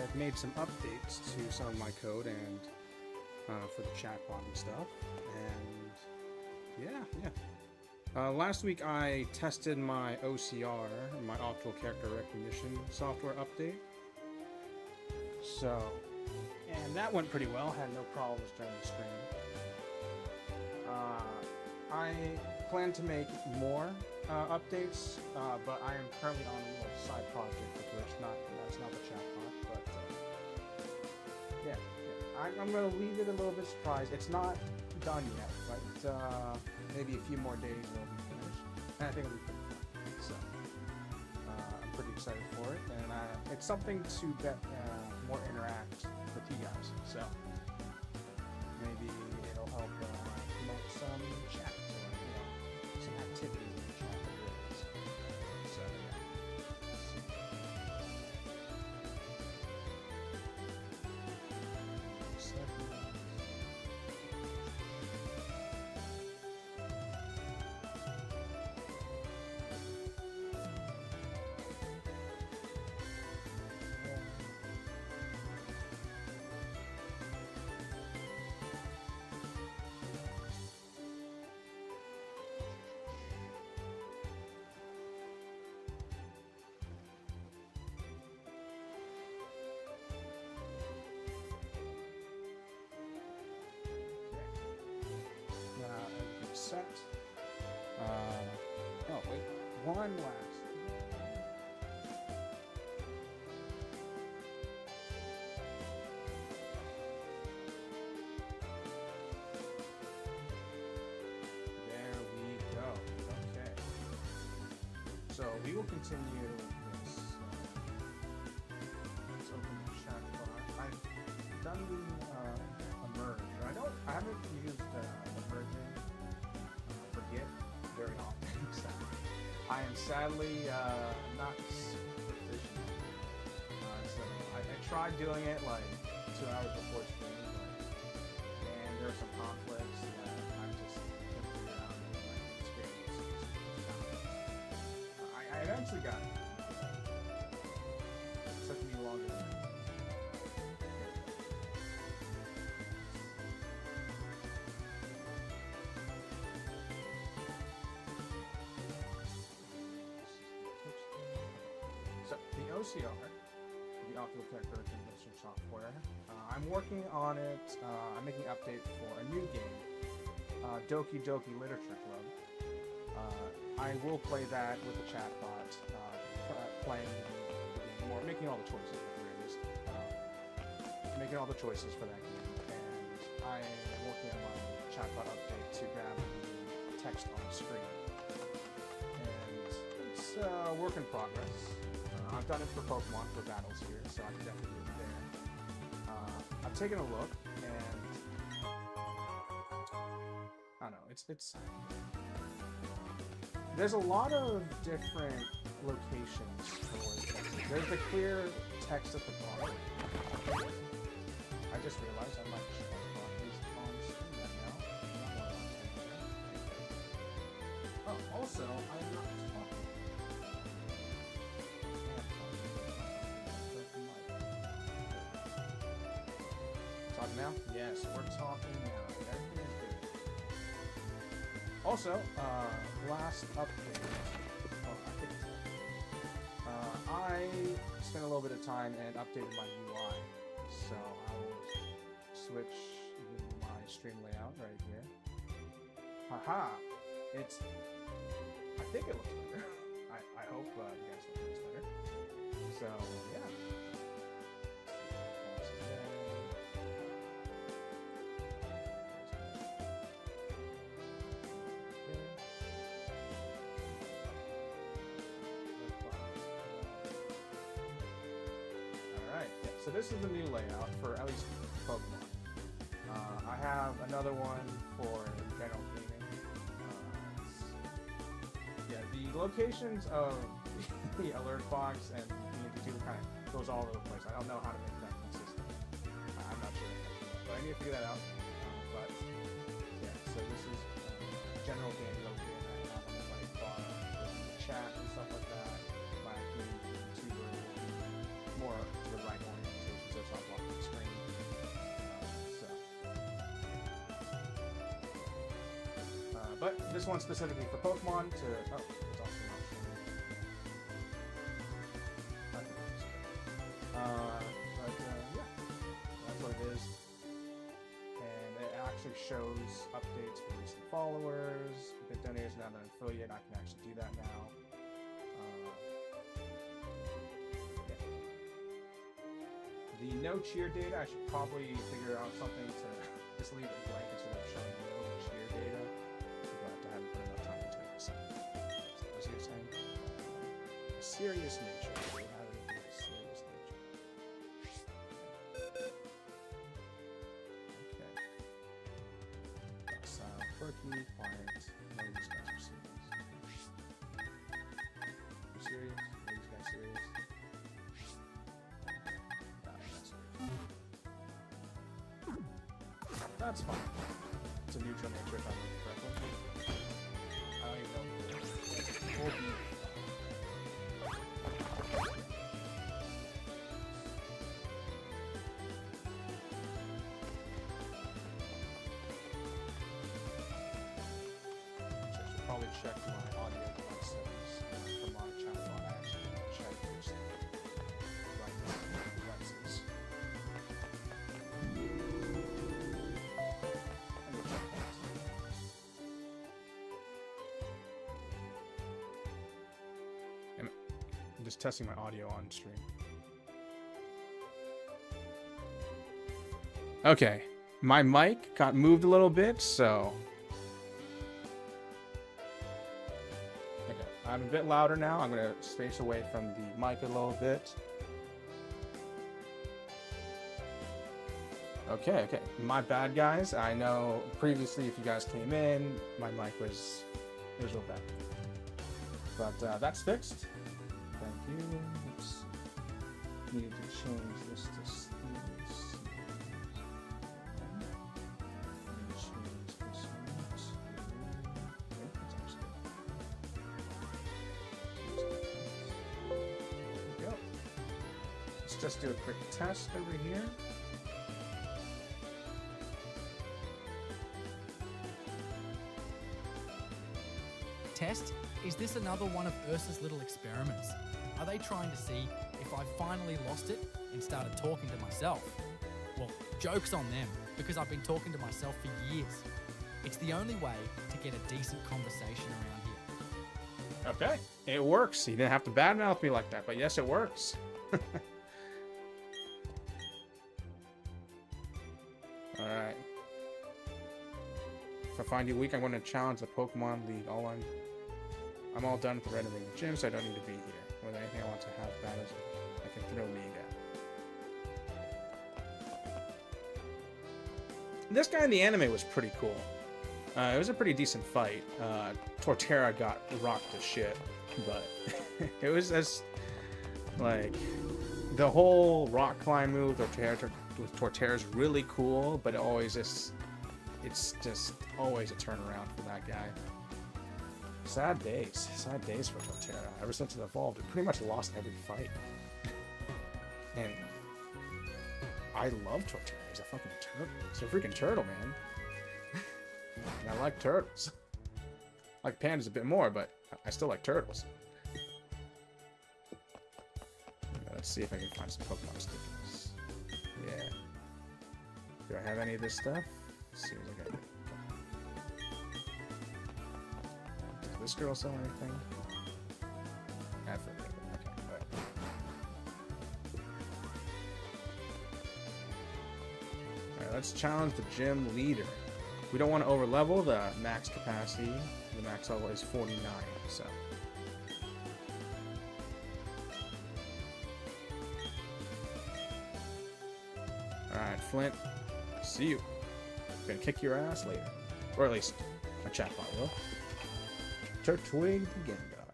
I've made some updates to some of my code and for the chatbot and stuff. And yeah. Last week I tested my OCR, my optical character recognition software update. So, and that went pretty well. Had no problems during the stream. I plan to make more updates, but I am currently on a little side project with which that's not the chatbot, but I'm gonna leave it a little bit surprised. It's not done yet, but maybe a few more days it'll be finished, and I think it'll be pretty fun. So I'm pretty excited for it, and it's something to get more interact with you guys. So maybe it'll help promote some chat, or some activity in the chat. So set. Oh wait, one last. There we go. Okay. So we will continue this. Let's open the chat bar. I've done the merge. I haven't used the merging. Forget very often. So I am sadly not super efficient. So I tried doing it like 2 hours before stream, and there are some conflicts that I'm just gonna figure out in my experience. I eventually got it. It took me longer than that. OCR, the optical character recognition software. I'm working on it. I'm making an update for a new game, Doki Doki Literature Club. I will play that with the chatbot, playing the game, or making all the choices at the very least. Making all the choices for that game, and I am working on my chatbot update to grab the text on the screen. And it's a work in progress. I've done it for Pokemon for battles here, so I can definitely do it there. I've taken a look, and I don't know, it's there's a lot of different locations for where the text is. There's the clear text at the bottom. I just realized I might chatbot is on screen right now. Oh, also, I'm not talking. Talking now? Yes, we're talking now. Everything is good. Also, last update. I spent a little bit of time and updated my UI. So I will switch my stream layout right here. Haha! I think it looks better. I hope you guys think it looks better. So, yeah. So this is the new layout for at least Pokemon. I have another one for general gaming. Yeah, the locations of the alert box and the kind of goes all over the place. I don't know how to make that consistent. I'm not sure, but I need to figure that out. But yeah, so this is general gaming located. I have on the right bar, chat and stuff like that. My YouTuber more to the right orientation. But this one's specifically for Pokemon to... Oh, it's also not showing. I think it's good. Yeah, that's what it is. And it actually shows updates for recent followers, bit donators. Now that I'm affiliate, I can actually do that now. Yeah. The no cheer data, I should probably figure out something to just leave it blank instead of showing no cheer data. But I haven't put enough time into it. So what was you saying? A serious nature. We have anything of a serious nature. Okay. Quirky, quiet. None of these guys are serious. You serious? Are these guys serious? That's fine. It's a neutral nature if I remember correctly. I don't even know. We'll be probably check my audio device settings from my chatbot. I actually check those right now devices. And we'll check that. I'm just testing my audio on stream. Okay, my mic got moved a little bit, so... I'm a bit louder now. I'm going to space away from the mic a little bit. Okay. My bad, guys. I know previously if you guys came in, my mic was real bad. But that's fixed. Thank you. Oops. Needed to change this to Steve's. Just do a quick test over here. Test? Is this another one of Ursa's little experiments? Are they trying to see if I finally lost it and started talking to myself? Well, joke's on them, because I've been talking to myself for years. It's the only way to get a decent conversation around here. Okay, it works. You didn't have to badmouth me like that, but yes, it works. Alright. If I find you weak, I'm going to challenge the Pokemon League. I'm all done with renovating the gym, so I don't need to be here. More than anything, I want to have battles I can throw League at. This guy in the anime was pretty cool. It was a pretty decent fight. Torterra got rocked to shit, but it was as like the whole rock climb move with Torterra is really cool, but it's just always a turnaround for that guy. Sad days for Torterra. Ever since it evolved, it pretty much lost every fight. And I love Torterra. He's a fucking turtle. He's a freaking turtle, man. And I like turtles. I like pandas a bit more, but I still like turtles. Let's see if I can find some Pokemon stickers. Yeah. Do I have any of this stuff? Let's see what I got. Does this girl sell anything? Okay, alright. Alright, let's challenge the gym leader. We don't want to overlevel the max capacity. The max level is 49, so. Alright, Flint. See you. I'm gonna kick your ass later. Or at least a chatbot will. Turtwig to Gengar.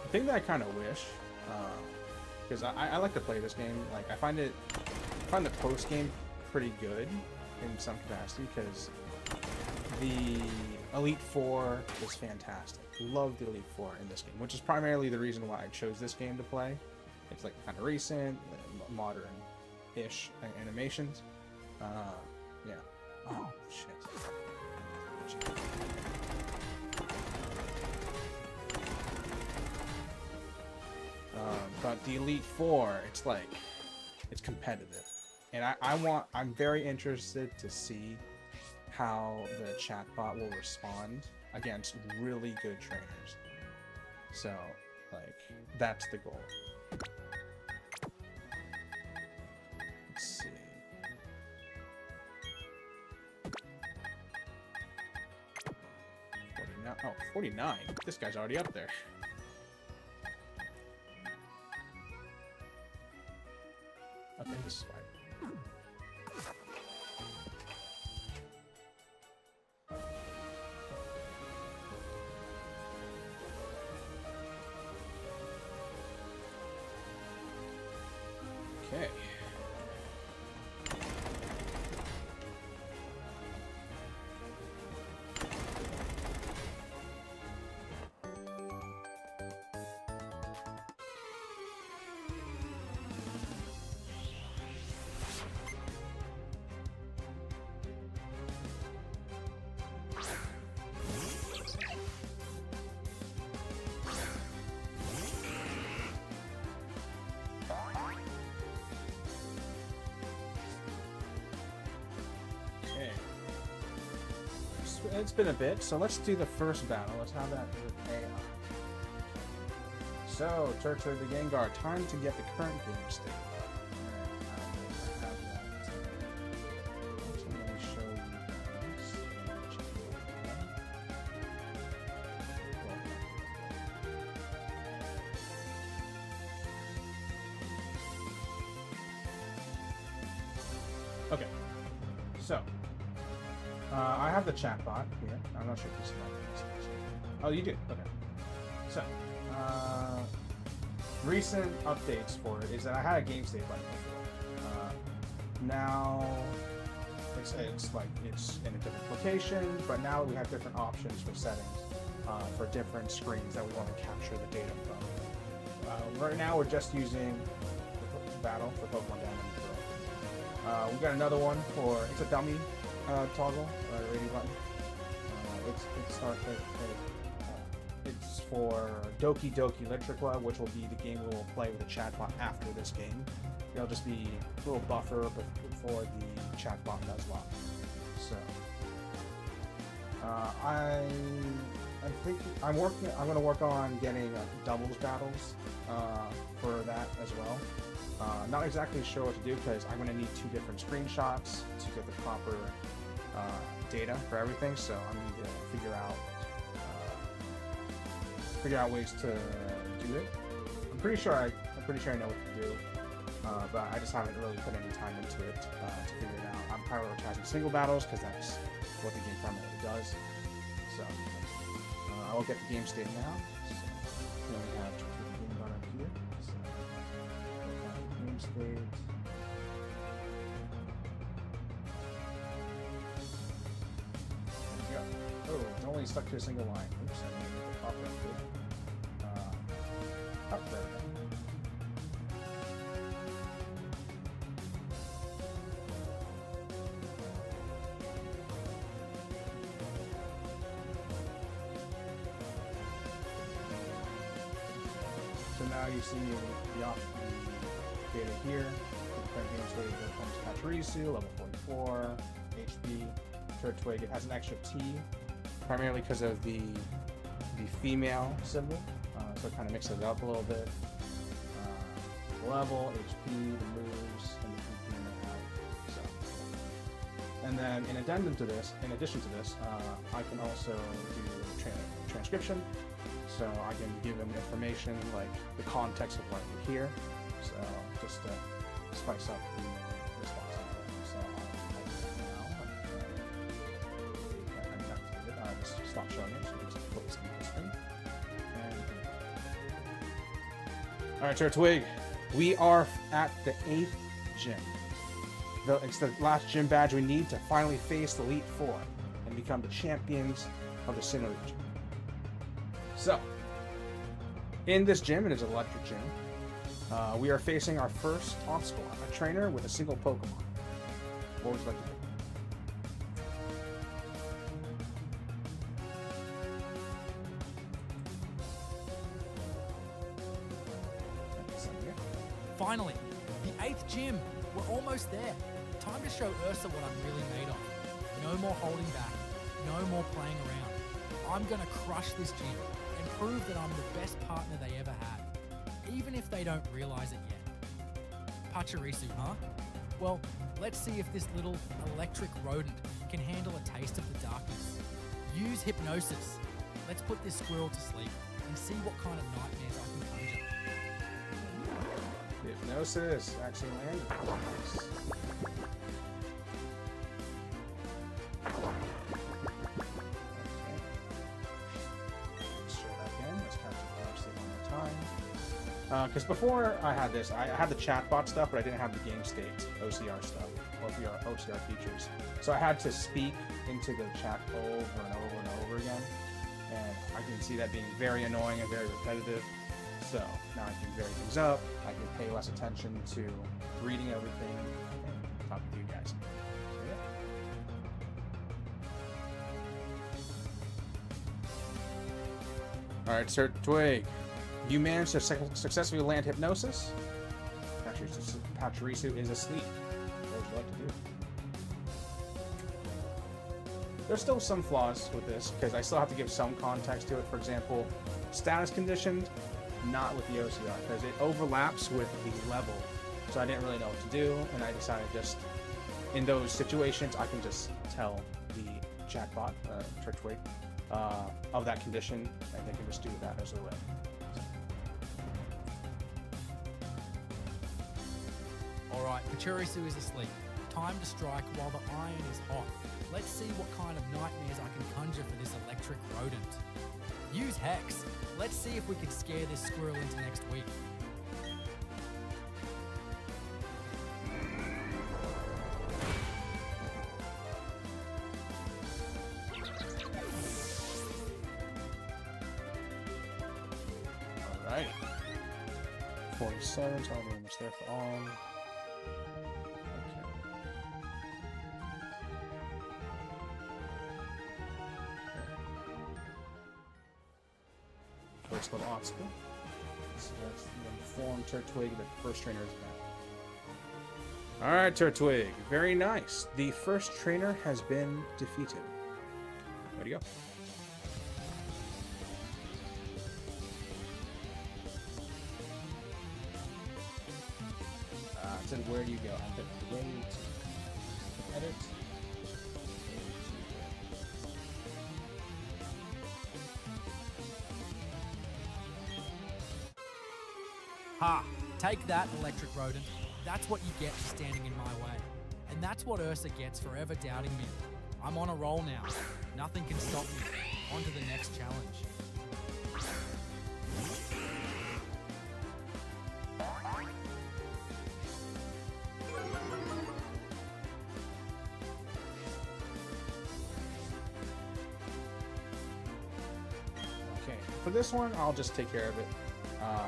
The thing that I kind of wish, because I like to play this game, like I find the post game pretty good in some capacity, because the Elite Four is fantastic. Love the Elite Four in this game, which is primarily the reason why I chose this game to play. It's like kind of recent, modern-ish animations. Yeah. Oh, shit. But the Elite Four, it's like, it's competitive. And I'm very interested to see how the chatbot will respond against really good trainers. So, like, that's the goal. Let's see. Oh, 49. This guy's already up there. Okay, this is fine. Okay. It's been a bit, so let's do the first battle. Let's have that with AI. So, Turtwig the Gengar, time to get the current game state. Let me show you guys. Okay, so I have the chatbot here. I'm not sure if you see that. Oh, you do? Okay. So, recent updates for it is that I had a game state button before. Now, it's in a different location, but now we have different options for settings for different screens that we want to capture the data from. Right now, we're just using the battle for Pokemon Down and Throw. We got another one for, it's a dummy toggle radio button. It's for Doki Doki Literature Club, which will be the game we will play with the chatbot after this game. It'll just be a little buffer before the chatbot nuzlock. So I'm going to work on getting doubles battles for that as well. Not exactly sure what to do because I'm going to need 2 different screenshots to get the proper data for everything. So I need to figure out ways to do it. I'm pretty sure I know what to do, but I just haven't really put any time into it to figure it out. I'm prioritizing single battles because that's what the game primarily does. So I will get the game state now. So then we have Gengar up here. So we have the game state. There we go. Oh, it's only stuck to a single line. Oops, I need to pop that through. Up there. So now you see the data here. The current game state becomes Pachirisu, level 44, HP, Turtwig. It has an extra T, primarily because of the female symbol. So it kind of mixes it up a little bit. The level, HP, the moves, and the PP they have. So, and then in addition to this, I can also do transcription. So I can give them information like the context of what we hear. So just to spice up the response. So I'll just stop showing it so we can just put this on the screen. Alright, Turtwig, we are at the 8th gym. It's the last gym badge we need to finally face the Elite Four and become the champions of the Sinnoh region. So, in this gym, it is an electric gym, we are facing our first obstacle, a trainer with a single Pokemon. What would you like to do? Finally, the 8th gym. We're almost there. Time to show Ursa what I'm really made of. No more holding back. No more playing around. I'm gonna crush this gym and prove that I'm the best partner they ever had, even if they don't realize it yet. Pachirisu, huh? Well, let's see if this little electric rodent can handle a taste of the darkness. Use hypnosis. Let's put this squirrel to sleep and see what kind of nightmares I can conjure. Hypnosis actually landed. Nice. Let's show that again. Let's capture the velocity one more time. Because before I had this, I had the chatbot stuff, but I didn't have the game state OCR stuff, or OCR features. So I had to speak into the chat over and over and over again. And I can see that being very annoying and very repetitive. So now I can vary things up. I can pay less attention to reading everything and talking to you guys. So yeah. All right, Turtwig, you managed to successfully land hypnosis. Pachirisu is asleep. What would you like to do? There's still some flaws with this because I still have to give some context to it. For example, status conditioned. Not with the OCR because it overlaps with the level, so I didn't really know what to do, and I decided just in those situations I can just tell the chatbot, Turtwig, of that condition, and they can just do that as a way. Alright, Pachirisu is asleep. Time to strike while the iron is hot. Let's see what kind of nightmares I can conjure for this electric rodent. Use Hex. Let's see if we can scare this squirrel into next week. Alright. 47, so I'll be almost there for all. First little obstacle. So that's the informed Turtwig, the first trainer is back. Alright, Turtwig. Very nice. The first trainer has been defeated. Way to go. It said, where do you go? I bet the way to edit. Ha! Take that, electric rodent. That's what you get for standing in my way. And that's what Ursa gets for ever doubting me. I'm on a roll now. Nothing can stop me. On to the next challenge. Okay, for this one, I'll just take care of it.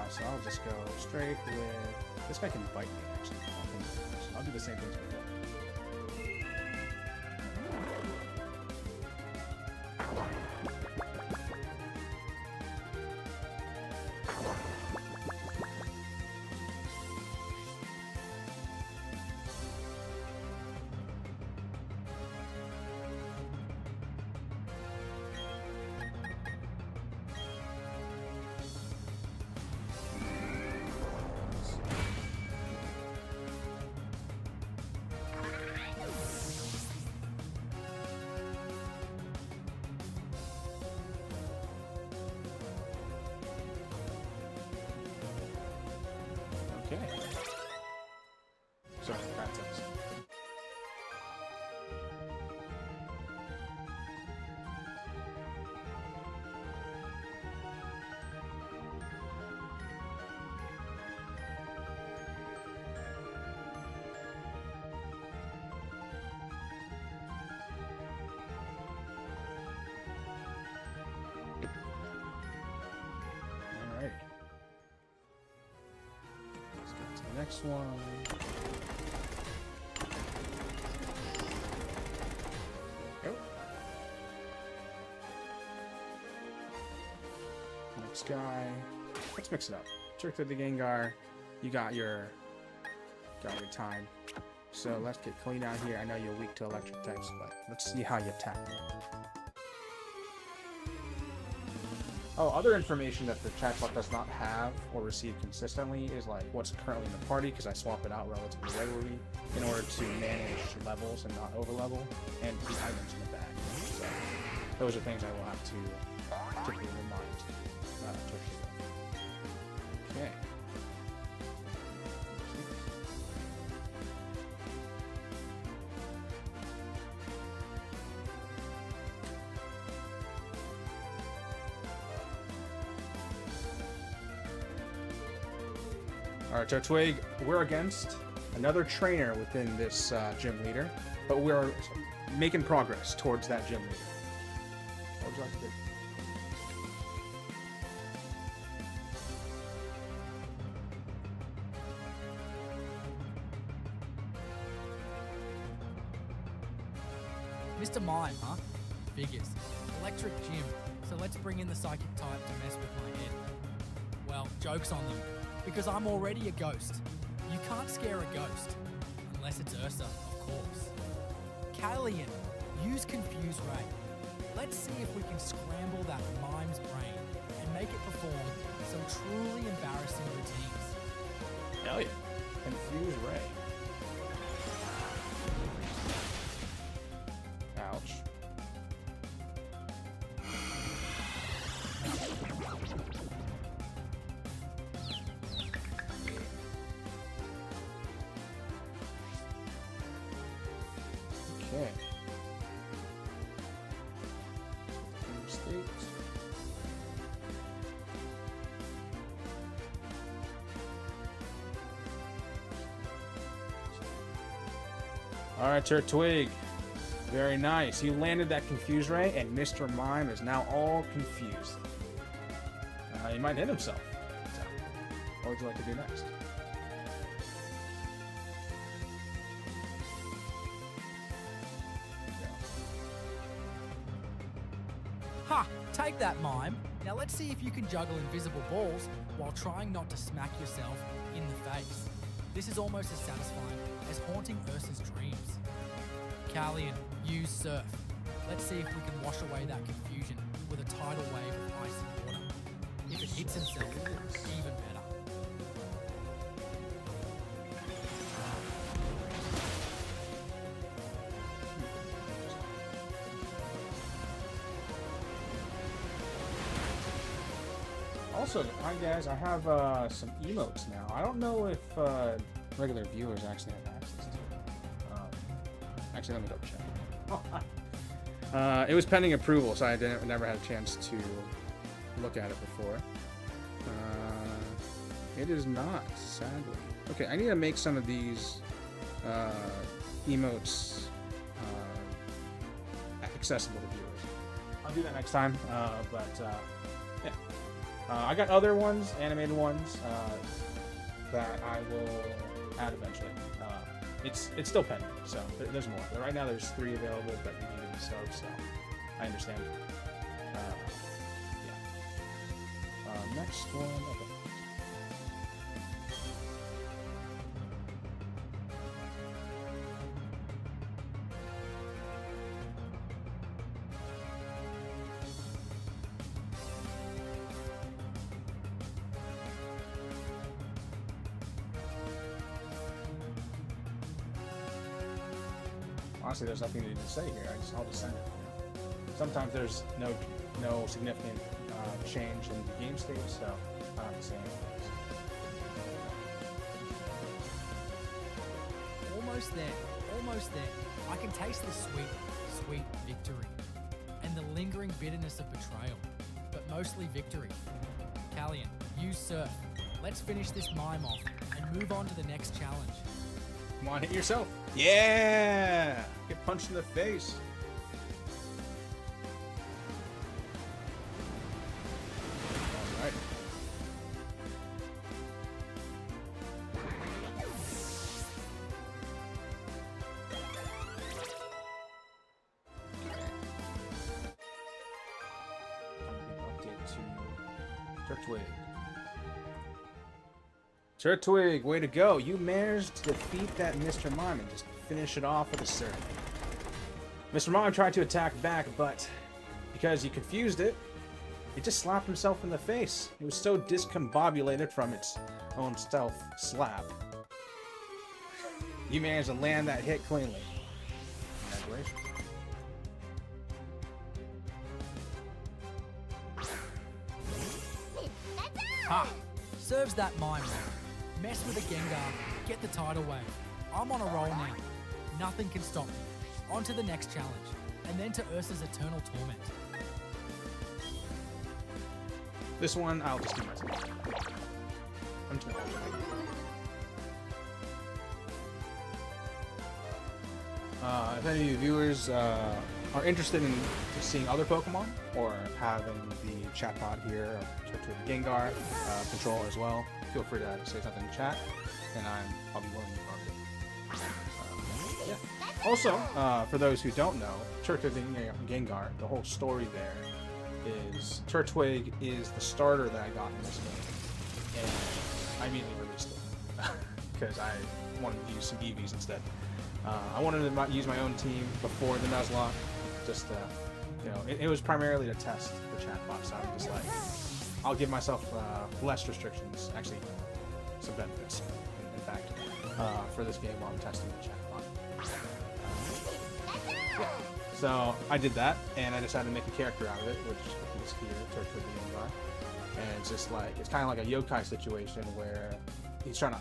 So I'll just go straight with... This guy can bite me, actually. I'll do the same thing as before. Okay. Sorry, that's us. Alright. Let's get to the next one. this guy. Let's mix it up. Turtwig the Gengar. You got your time. So let's get clean out here. I know you're weak to electric types, but let's see how you attack them. Oh, other information that the chatbot does not have or receive consistently is like what's currently in the party, because I swap it out relatively regularly in order to manage levels and not overlevel, and the items in the bag. So those are things I will have to typically remind Turtwig. Okay. Alright, Turtwig, we're against another trainer within this gym leader, but we're making progress towards that gym leader. What would you like to do? Mr. Mime, huh? Figures. Electric gym. So let's bring in the psychic type to mess with my head. Well, joke's on them. Because I'm already a ghost. You can't scare a ghost. Unless it's Ursa, of course. Callian, use Confuse Ray. Let's see if we can scramble that mime's brain and make it perform some truly embarrassing routines. Hell yeah. Confuse Ray. Ouch. Okay. State. All right, Turtwig. Very nice. You landed that Confuse Ray, and Mr. Mime is now all confused. He might hit himself. So, what would you like to do next? Ha! Take that, Mime. Now let's see if you can juggle invisible balls while trying not to smack yourself in the face. This is almost as satisfying as haunting Ursa's dreams. Callian, use Surf. Let's see if we can wash away that confusion with a tidal wave of ice and water. If it hits himself, even better. Also, hi guys, I have some emotes now. I don't know if regular viewers actually have access to it. Actually, let me double check. It was pending approval, so I never had a chance to look at it before. It is not, sadly. Okay, I need to make some of these emotes accessible to viewers. I'll do that next time, yeah. I got other ones, animated ones, that I will add eventually. It's still pending, so there's more. But right now there's 3 available, but you need to be stoked, so I understand. Yeah. Next one. Okay. Honestly, there's nothing to even say here. I'll just send it. You know? Sometimes there's no significant change in the game state, so I don't have to say anything. Almost there, almost there. I can taste the sweet, sweet victory. And the lingering bitterness of betrayal, but mostly victory. Callian, use Surf. Let's finish this mime off and move on to the next challenge. Come on, hit yourself. Yeah! Get punched in the face. Alright. Update to Turtwig. Turtwig, way to go. You managed to defeat that Mr. Mime and just finish it off with a serve. Mr. Mime tried to attack back, but because you confused it, it just slapped himself in the face. It was so discombobulated from its own stealth slap. You managed to land that hit cleanly. Congratulations. Ha! Serves that mime now. Mess with a Gengar, get the tidal wave. I'm on a roll now. Nothing can stop me. On to the next challenge, and then to Ursa's eternal torment. This one, I'll just do myself. I'm just gonna if any of you viewers are interested in seeing other Pokemon or having the chatbot here to Gengar control as well, feel free to say something in chat, and I'll be willing to talk to it. Yeah. Also, for those who don't know, Turtwig and Gengar, the whole story there is Turtwig is the starter that I got in this game, and I immediately released it because I wanted to use some Eevees instead. I wanted to use my own team before the Nuzlock. Just, you know, it was primarily to test the chatbot, so I'm just like, I'll give myself less restrictions, actually, some benefits, in fact, for this game while I'm testing the chatbot. Yeah. So I did that, and I decided to make a character out of it, which is here, Turtwig and Gengar. And it's just like, it's kind of like a yokai situation where he's trying to,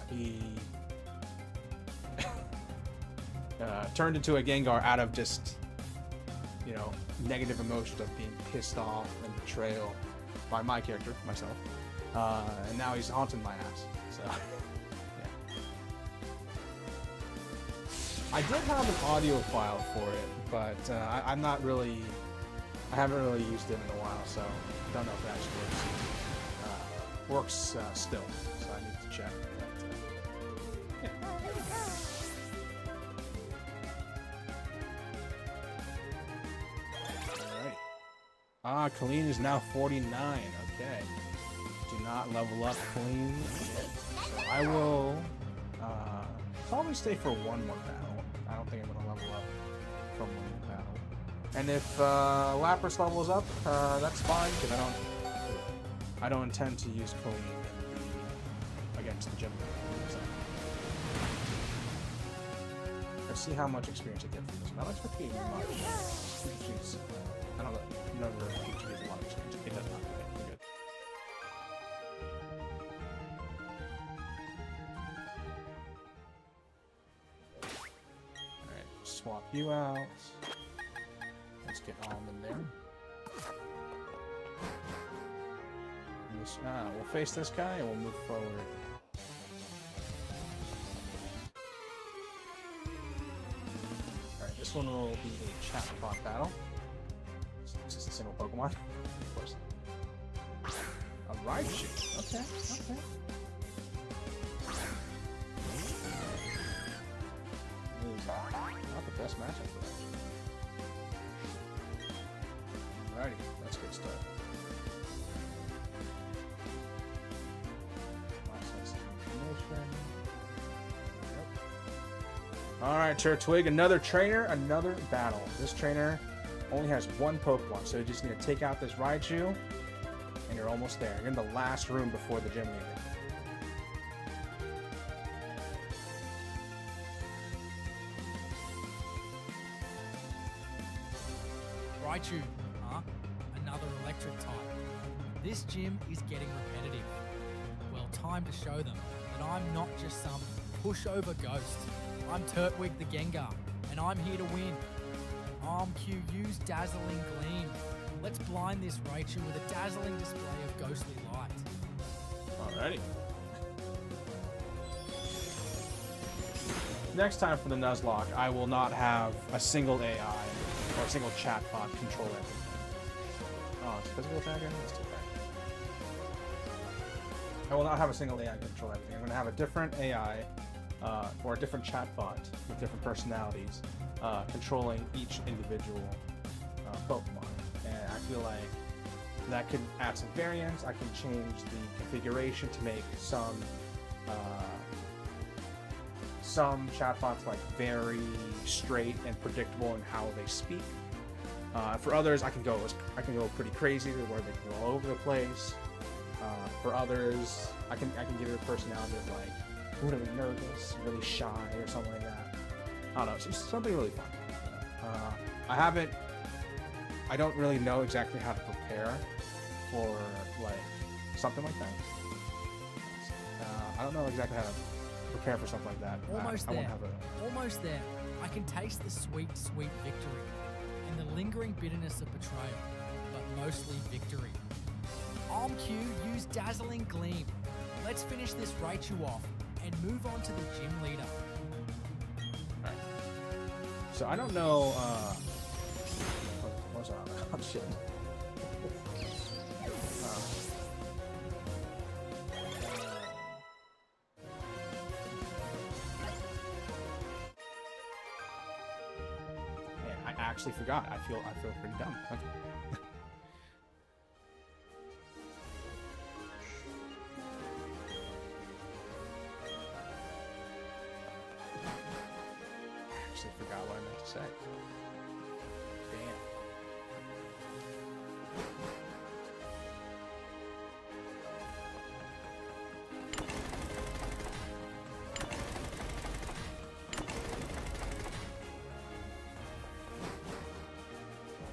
turned into a Gengar out of just, you know, negative emotions of being pissed off and betrayal by my character, myself. And now he's haunting my ass. So, yeah. I did have an audio file for it, but I'm not really, I haven't really used it in a while, so I don't know if it actually works still. So I need to check. But, yeah. Colleen is now 49. Okay. Do not level up Colleen. So I will probably stay for one more battle. I don't think I'm going to level up from one more battle. And if Lapras levels up, that's fine, because I don't intend to use Colleen against the gym. So. Let's see how much experience I get from this. Not expecting much. She's, I don't know. Never teach you a lot of experience. It does not. Okay, good. Alright, swap you out. Let's get Almond there. We'll face this guy and we'll move forward. Alright, this one will be a chatbot battle. It's just a single Pokemon, of course. A Raichu. Okay, okay. Not the best matchup for Raichu. Alrighty, let's get started. Alright, Turtwig, another trainer, another battle. This trainer only has one Pokemon, so you just need to take out this Raichu, and you're almost there. You're in the last room before the gym leader. Raichu, huh? Another electric type. This gym is getting repetitive. Well, time to show them that I'm not just some pushover ghost. I'm Turtwig the Gengar, and I'm here to win. Use Dazzling Gleam. Let's blind this Raichu with a dazzling display of ghostly light. Alrighty. Next time for the Nuzlock, I will not have a single AI or a single chatbot control everything. Oh, it's physical attack? That's too bad. I will not have a single AI control everything. I'm going to have a different AI or a different chatbot with different personalities controlling each individual Pokemon. And I feel like that could add some variance. I can change the configuration to make some chatbots like very straight and predictable in how they speak. For others, I can go pretty crazy where they can go all over the place. For others, I can give it a personality of like really nervous, really shy, or something like that. I don't know. It's just something really fun. I don't really know exactly how to prepare for like something like that. I don't know exactly how to prepare for something like that. Almost I there. won't have Almost there. I can taste the sweet, sweet victory and the lingering bitterness of betrayal, but mostly victory. Q, use Dazzling Gleam. Let's finish this Raichu off and move on to the gym leader. Alright. So I don't know, what's on? Oh, shit. Man, I actually forgot. I feel pretty dumb. Okay. Forgot what I meant to say. Damn.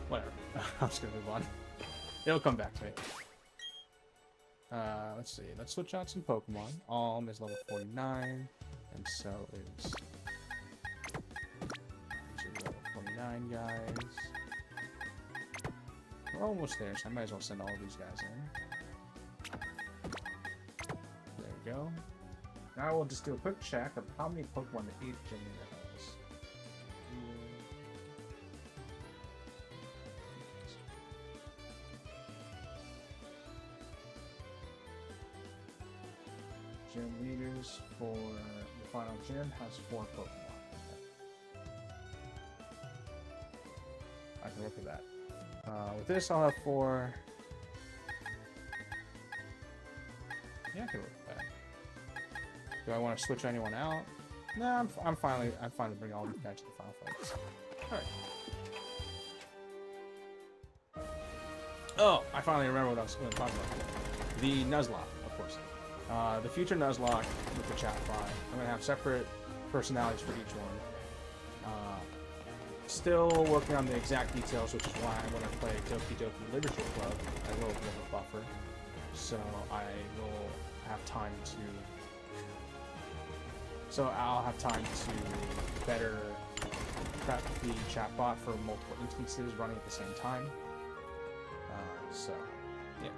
Whatever. I'm just gonna move on. It'll come back to me. Let's see. Let's switch out some Pokemon. Alm is level 49, and so is 9 guys. We're almost there, so I might as well send all of these guys in. There we go. Now we'll just do a quick check of how many Pokemon the 8th gym leader has. Gym leaders for the final gym has 4 Pokemon. I can look at that. With this, I'll have 4. Yeah, I can look at that. Do I want to switch anyone out? No, I'm fine to bring all these guys to the final fights. All right. Oh, I finally remember what I was going to talk about. The Nuzlock, of course. The future Nuzlock with the chatbot. I'm going to have separate personalities for each one. Still working on the exact details, which is why when I play Doki Doki Literature Club, I will have a buffer, so I will have time to. So I'll have time to better prep the chatbot for multiple instances running at the same time. So, yeah.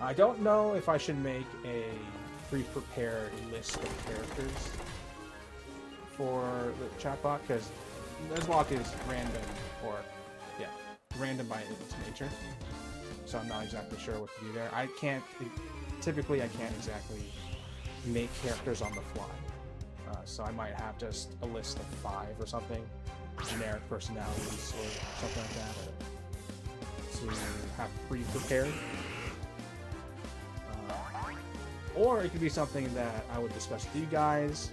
I don't know if I should make a pre-prepared list of characters for the chatbot, because Nuzlock is random, or random by its nature. So I'm not exactly sure what to do there. Typically I can't exactly make characters on the fly. So I might have just a list of 5 or something, generic personalities or something like that, to have pre-prepared. Or it could be something that I would discuss with you guys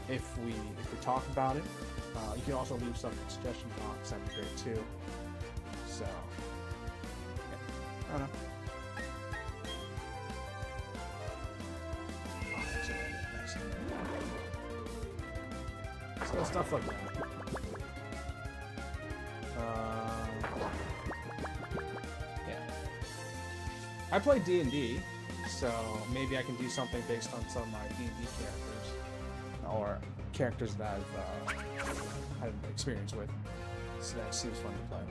if we talk about it. You can also leave some suggestion box, that'd be great too. So, yeah. I don't know. So stuff like that. Yeah. I play D&D, so maybe I can do something based on some of my D&D characters, or characters that I've had experience with. So that seems fun to play.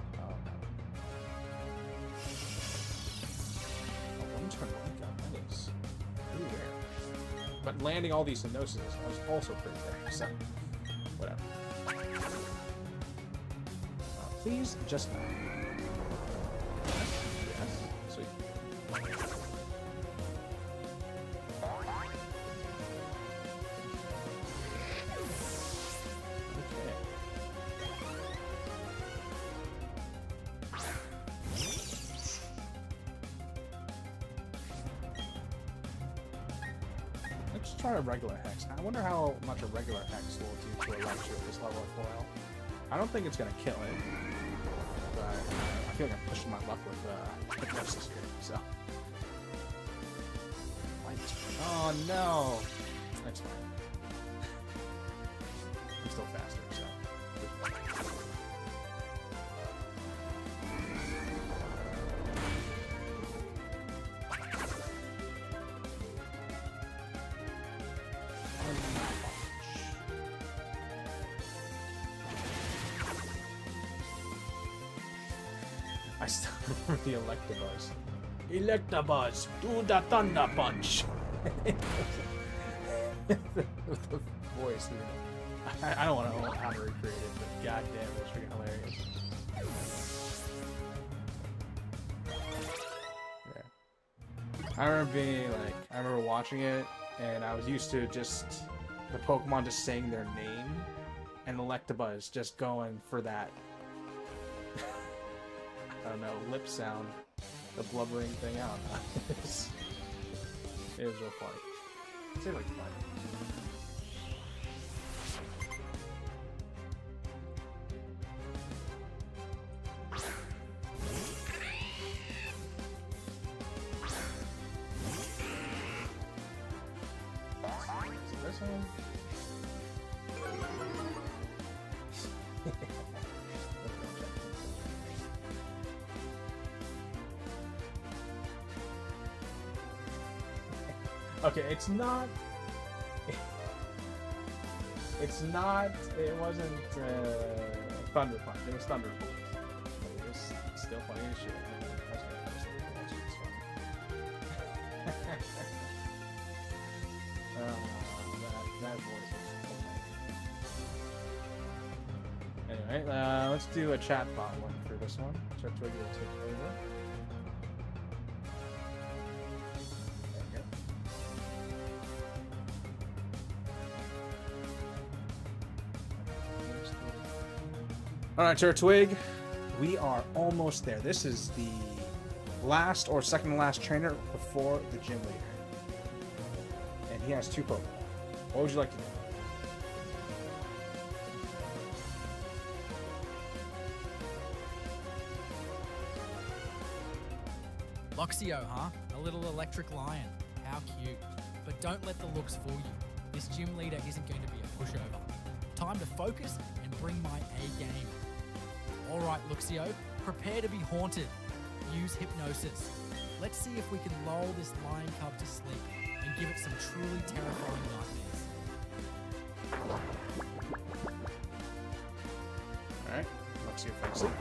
I'm just gonna link up. That is pretty rare. But landing all these Hypnosis was also pretty rare, so whatever. Please just. Yes, sweet. try a regular Hex. I wonder how much a regular Hex will do to a Luxio at this level of foil. I don't think it's gonna kill it, but I feel like I'm pushing my luck with Hypnosis here, so. Light. Oh no! That's fine. I'm still faster, so. I still remember the Electabuzz. Electabuzz, do the Thunder Punch! With the voice, you know. I don't want to know how to recreate it, but goddamn, it's freaking hilarious. Yeah. I remember being like, I remember watching it, and I was used to just the Pokemon just saying their name, and Electabuzz just going for that. I don't know, lip sound, the blubbering thing out. It was real funny. I'd say like fun. This one. Okay, it's not. It's not. It wasn't Thunder Punch. It was Thunder Punch. But it was still funny as shit. That's my first thing. That shit's funny. That voice is so funny. Anyway, let's do a chatbot one for this one. Turtwig will take over. Alright, Turtwig, we are almost there. This is the last or second to last trainer before the gym leader. And he has 2 Pokemon. What would you like to do? Luxio, huh? A little electric lion. How cute. But don't let the looks fool you. This gym leader isn't going to be a pushover. Time to focus and bring my A game. Alright, Luxio, prepare to be haunted. Use Hypnosis. Let's see if we can lull this lion cub to sleep and give it some truly terrifying nightmares. Alright, Luxio face it.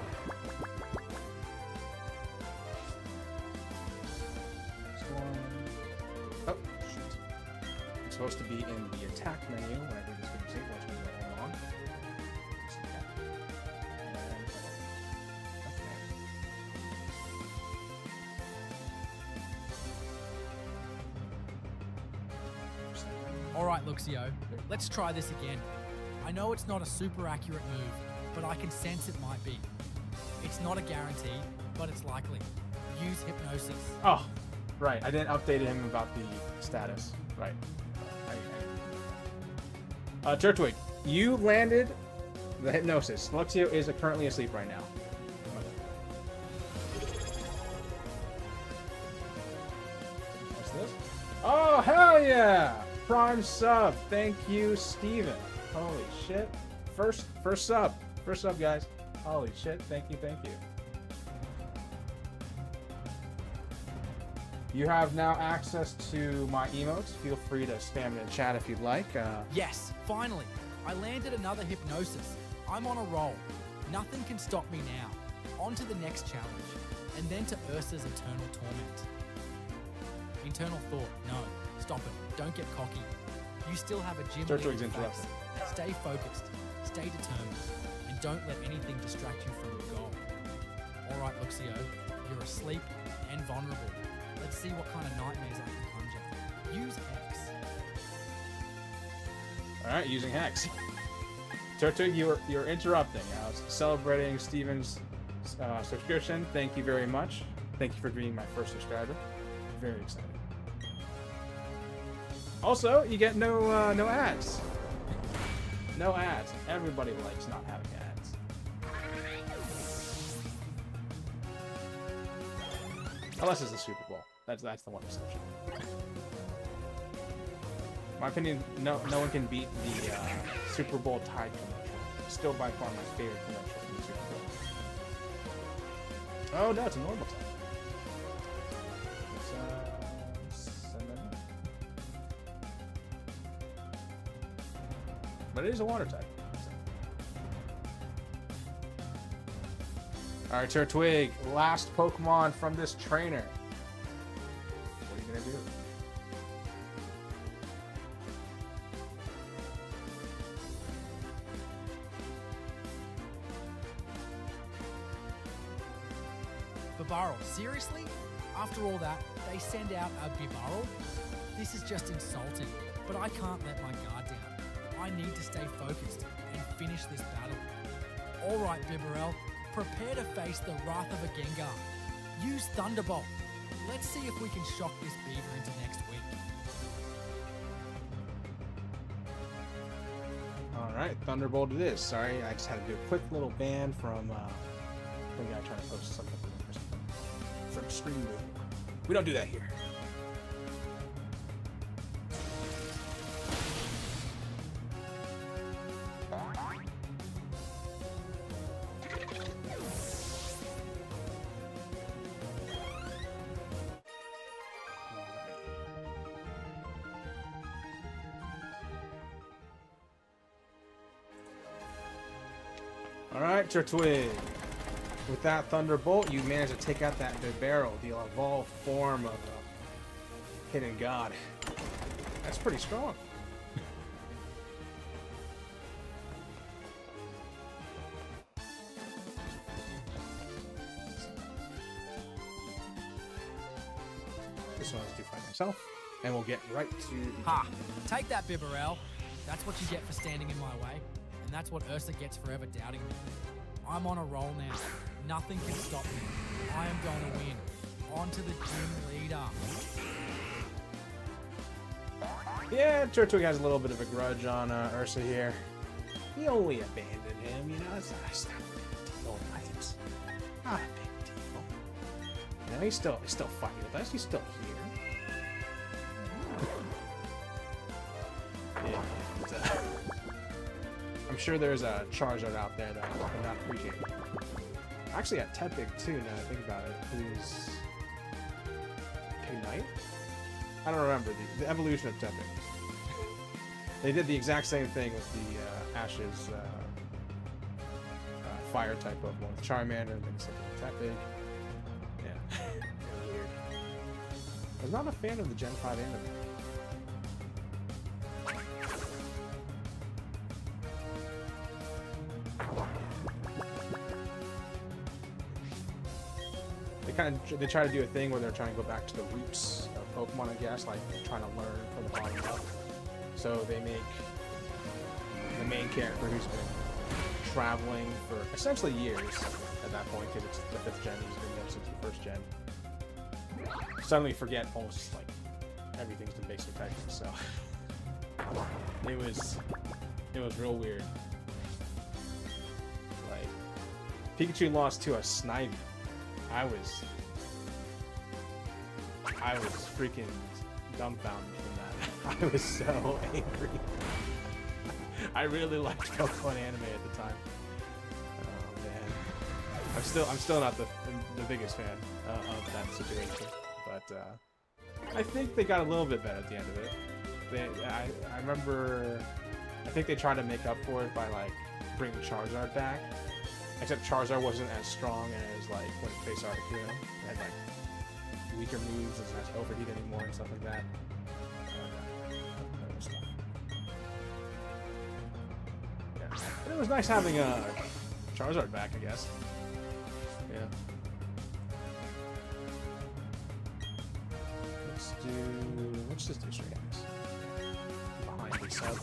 Oh, shoot. It's supposed to be in the attack menu, when I think it's going to take much more long. Alright, Luxio, let's try this again. I know it's not a super accurate move, but I can sense it might be. It's not a guarantee, but it's likely. Use Hypnosis. Oh, right. I didn't update him about the status. Right. Turtwig, you landed the Hypnosis. Luxio is currently asleep right now. What's this? Oh, hell yeah! Prime sub. Thank you, Steven. Holy shit. First sub. First sub, guys. Holy shit. Thank you, thank you. You have now access to my emotes. Feel free to spam it in chat if you'd like. Yes, finally. I landed another Hypnosis. I'm on a roll. Nothing can stop me now. On to the next challenge. And then to Ursa's Eternal Torment. Internal thought, no. Stop it. Don't get cocky. You still have a gym Turtwig's leader to face. interrupted. Stay focused. Stay determined. And don't let anything distract you from your goal. Alright, Luxio. You're asleep and vulnerable. Let's see what kind of nightmares I can conjure. Use Hex. Alright, using Hex. Turtwig, you're interrupting. I was celebrating Steven's subscription. Thank you very much. Thank you for being my first subscriber. Very excited. Also, you get no ads. No ads. Everybody likes not having ads. Unless it's the Super Bowl. That's the one exception. In my opinion, no one can beat the Super Bowl Tide commercial. Still by far my favorite commercial from the Super Bowl. Oh no, it's a normal Tide. Let's send that in. But it is a water type. Alright, Turtwig, last Pokemon from this trainer. What are you gonna do? Bibarel, seriously? After all that, they send out a Bibarel? This is just insulting, but I can't let my guard down. I need to stay focused and finish this battle. Alright, Bibarel, prepare to face the wrath of a Gengar. Use Thunderbolt. Let's see if we can shock this beaver into next week. Alright, Thunderbolt it is. Sorry, I just had to do a quick little ban from some guy trying to post something from Extreme Move. We don't do that here. Alright, Turtwig. With that Thunderbolt, you managed to take out that Bibarel, the evolved form of a hidden god. That's pretty strong. This one I'll do find myself, and we'll get right to the... Ha! Take that, Bibarel. That's what you get for standing in my way, and that's what Ursa gets for ever doubting me. I'm on a roll now. Nothing can stop me. I am going to win. On to the gym leader. Yeah, Turtwig has a little bit of a grudge on Ursa here. He only abandoned him, you know, it's not a big deal, right? Not a big deal. You know, he's still fighting with us, he's still here. And, I'm sure there's a Charizard out there that will not appreciate it. Actually, at Turtwig too, now that I think about it, who's Ignite? I don't remember the evolution of Turtwig. They did the exact same thing with the Ash's fire type Pokemon with Charmander, and then something with Turtwig. Yeah, weird. I was not a fan of the Gen 5 anime. They try to do a thing where they're trying to go back to the roots of Pokemon, I guess, like trying to learn from the bottom up. So they make the main character who's been traveling for essentially years at that point, because it's the 5th gen, he's been there since the 1st gen. Suddenly forget almost like everything's been basic typing, so it was real weird. Like Pikachu lost to a Snivy. I was freaking dumbfounded from that. I was so angry. I really liked Pokemon anime at the time. Oh man, I'm still not the biggest fan of that situation, but I think they got a little bit better at the end of it. I remember, I think they tried to make up for it by like bringing Charizard back. Except Charizard wasn't as strong as like when it faced Articuno. It had like weaker moves, and it's not overheat anymore and stuff like that. Yeah. But it was nice having Charizard back, I guess. Yeah. Let's just do straight X. Behind me, sub.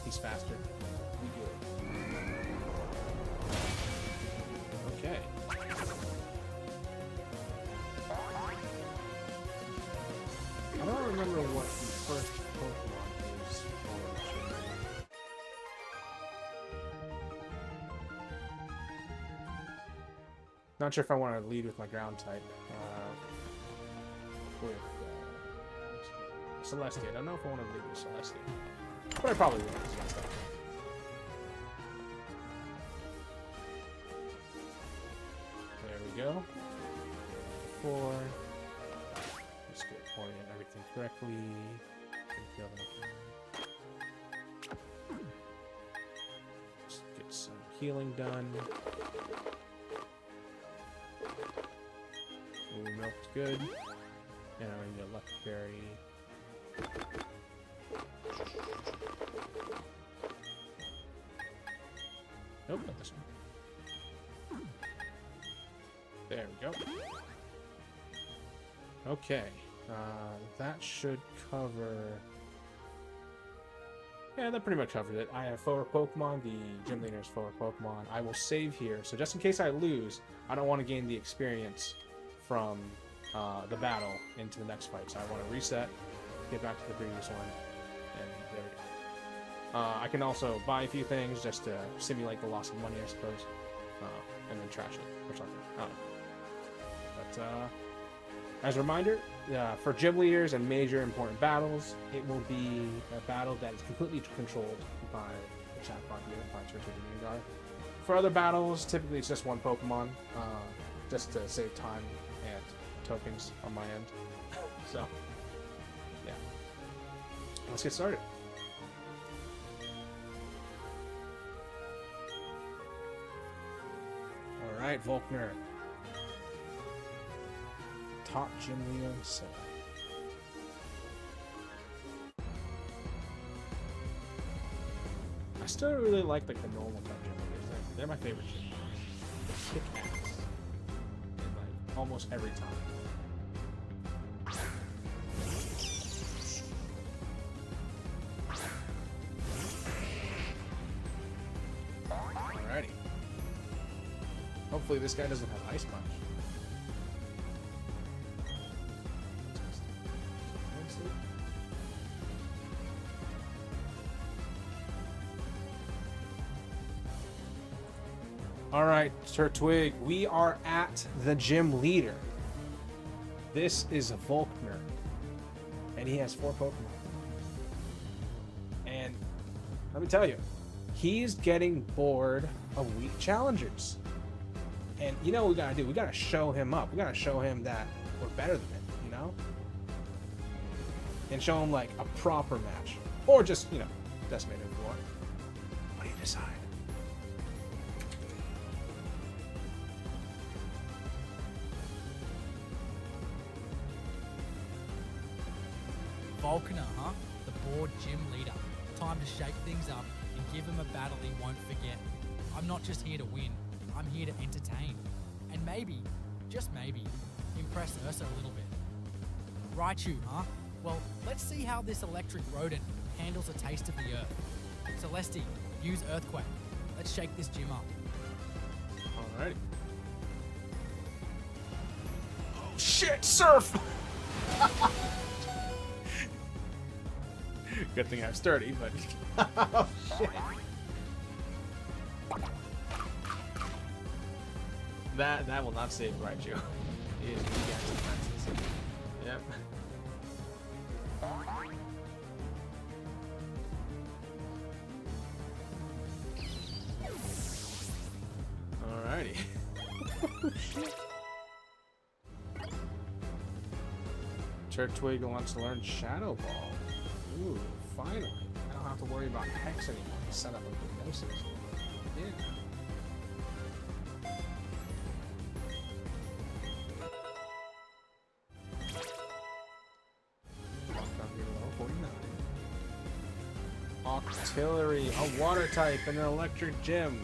He's faster. We good. Okay. I don't remember what the first Pokemon Not sure if I want to lead with my ground type. With Celestia. I don't know if I want to lead with Celestia. But I probably will. There we go. 4. Let's get pointing everything correctly. Let's get some healing done. Ooh, milk's good. And I'm gonna get Lucky Berry. Nope, not this one. There we go. Okay. That should cover... Yeah, that pretty much covers it. I have forward Pokemon. The gym leader's forward Pokemon. I will save here. So just in case I lose, I don't want to gain the experience from the battle into the next fight. So I want to reset, get back to the previous one, and there we go. I can also buy a few things just to simulate the loss of money, I suppose, and then trash it or something. I don't know. But as a reminder, for gym leaders and major important battles, it will be a battle that is completely controlled by the chatbot here, by Turtwig and Gengar. For other battles, typically it's just one Pokemon, just to save time and tokens on my end. So, yeah. Let's get started. Alright, Volkner. Top gym leader set. I still really like the normal type gym leaders. They're my favorite gym leaders. Kick ass. In like almost every time. Alrighty. Hopefully this guy doesn't have Ice Punch. Alright, Turtwig, we are at the gym leader. This is Volkner. And he has 4 Pokemon. And let me tell you, he's getting bored of weak challengers. And you know what we gotta do? We gotta show him up. We gotta show him that we're better than him, you know? And show him like a proper match. Or just, you know, decimated war. What do you decide? Volkner, huh? The board gym leader. Time to shake things up and give him a battle he won't forget. I'm not just here to win, I'm here to entertain. And maybe, just maybe, impress Ursa a little bit. Raichu, huh? Well, let's see how this electric rodent handles a taste of the earth. Celestia, use Earthquake. Let's shake this gym up. Alrighty. Oh shit, Surf! Good thing I'm sturdy, but... oh, shit. That will not save Raichu. He is defenses. Yep. Alrighty. Turtwig wants to learn Shadow Ball. Ooh, finally. I don't have to worry about Hex anymore. Set up a hypnosis. Yeah. Octillery, a water type, and an electric gym.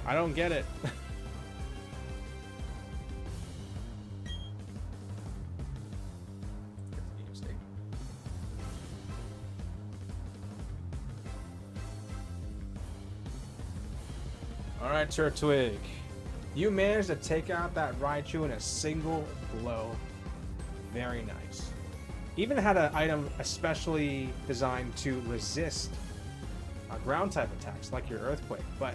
I don't get it. Alright, Turtwig. You managed to take out that Raichu in a single blow. Very nice. Even had an item especially designed to resist ground type attacks, like your Earthquake, but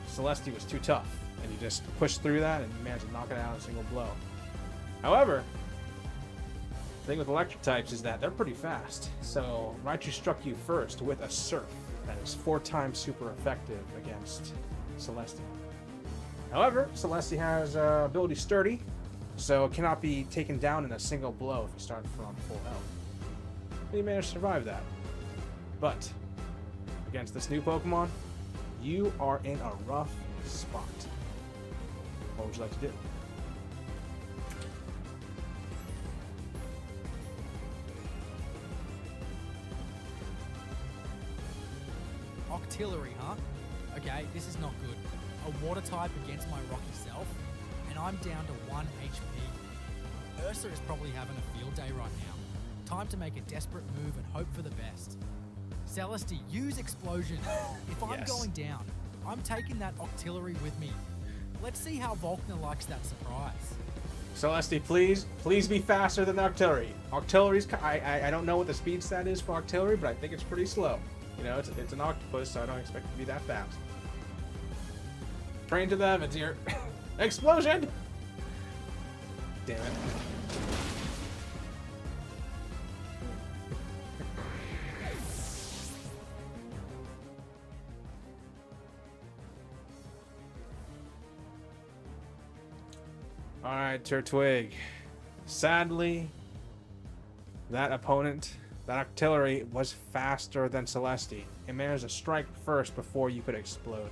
Celestia was too tough. and you just push through that and you manage to knock it out in a single blow. However, the thing with electric types is that they're pretty fast. So Raichu struck you first with a Surf that is 4 times super effective against Celestia. However, Celestia has ability Sturdy, so it cannot be taken down in a single blow if you start from full health. And you managed to survive that. But against this new Pokemon, you are in a rough spot. What would you like to do? Octillery, huh? Okay, this is not good. A water type against my rocky self, and I'm down to 1 HP. Ursa is probably having a field day right now. Time to make a desperate move and hope for the best. Celestia, use Explosion. If I'm Yes. going down, I'm taking that Octillery with me. Let's see how Volkner likes that surprise. Celestia, please be faster than Octillery. Octillery's, I don't know what the speed stat is for Octillery, but I think it's pretty slow. You know, it's an octopus, so I don't expect it to be that fast. Train to the heavens here. Explosion! Damn it. Alright, Turtwig. Sadly, that opponent, that Octillery, was faster than Celestia. It managed to strike first before you could explode.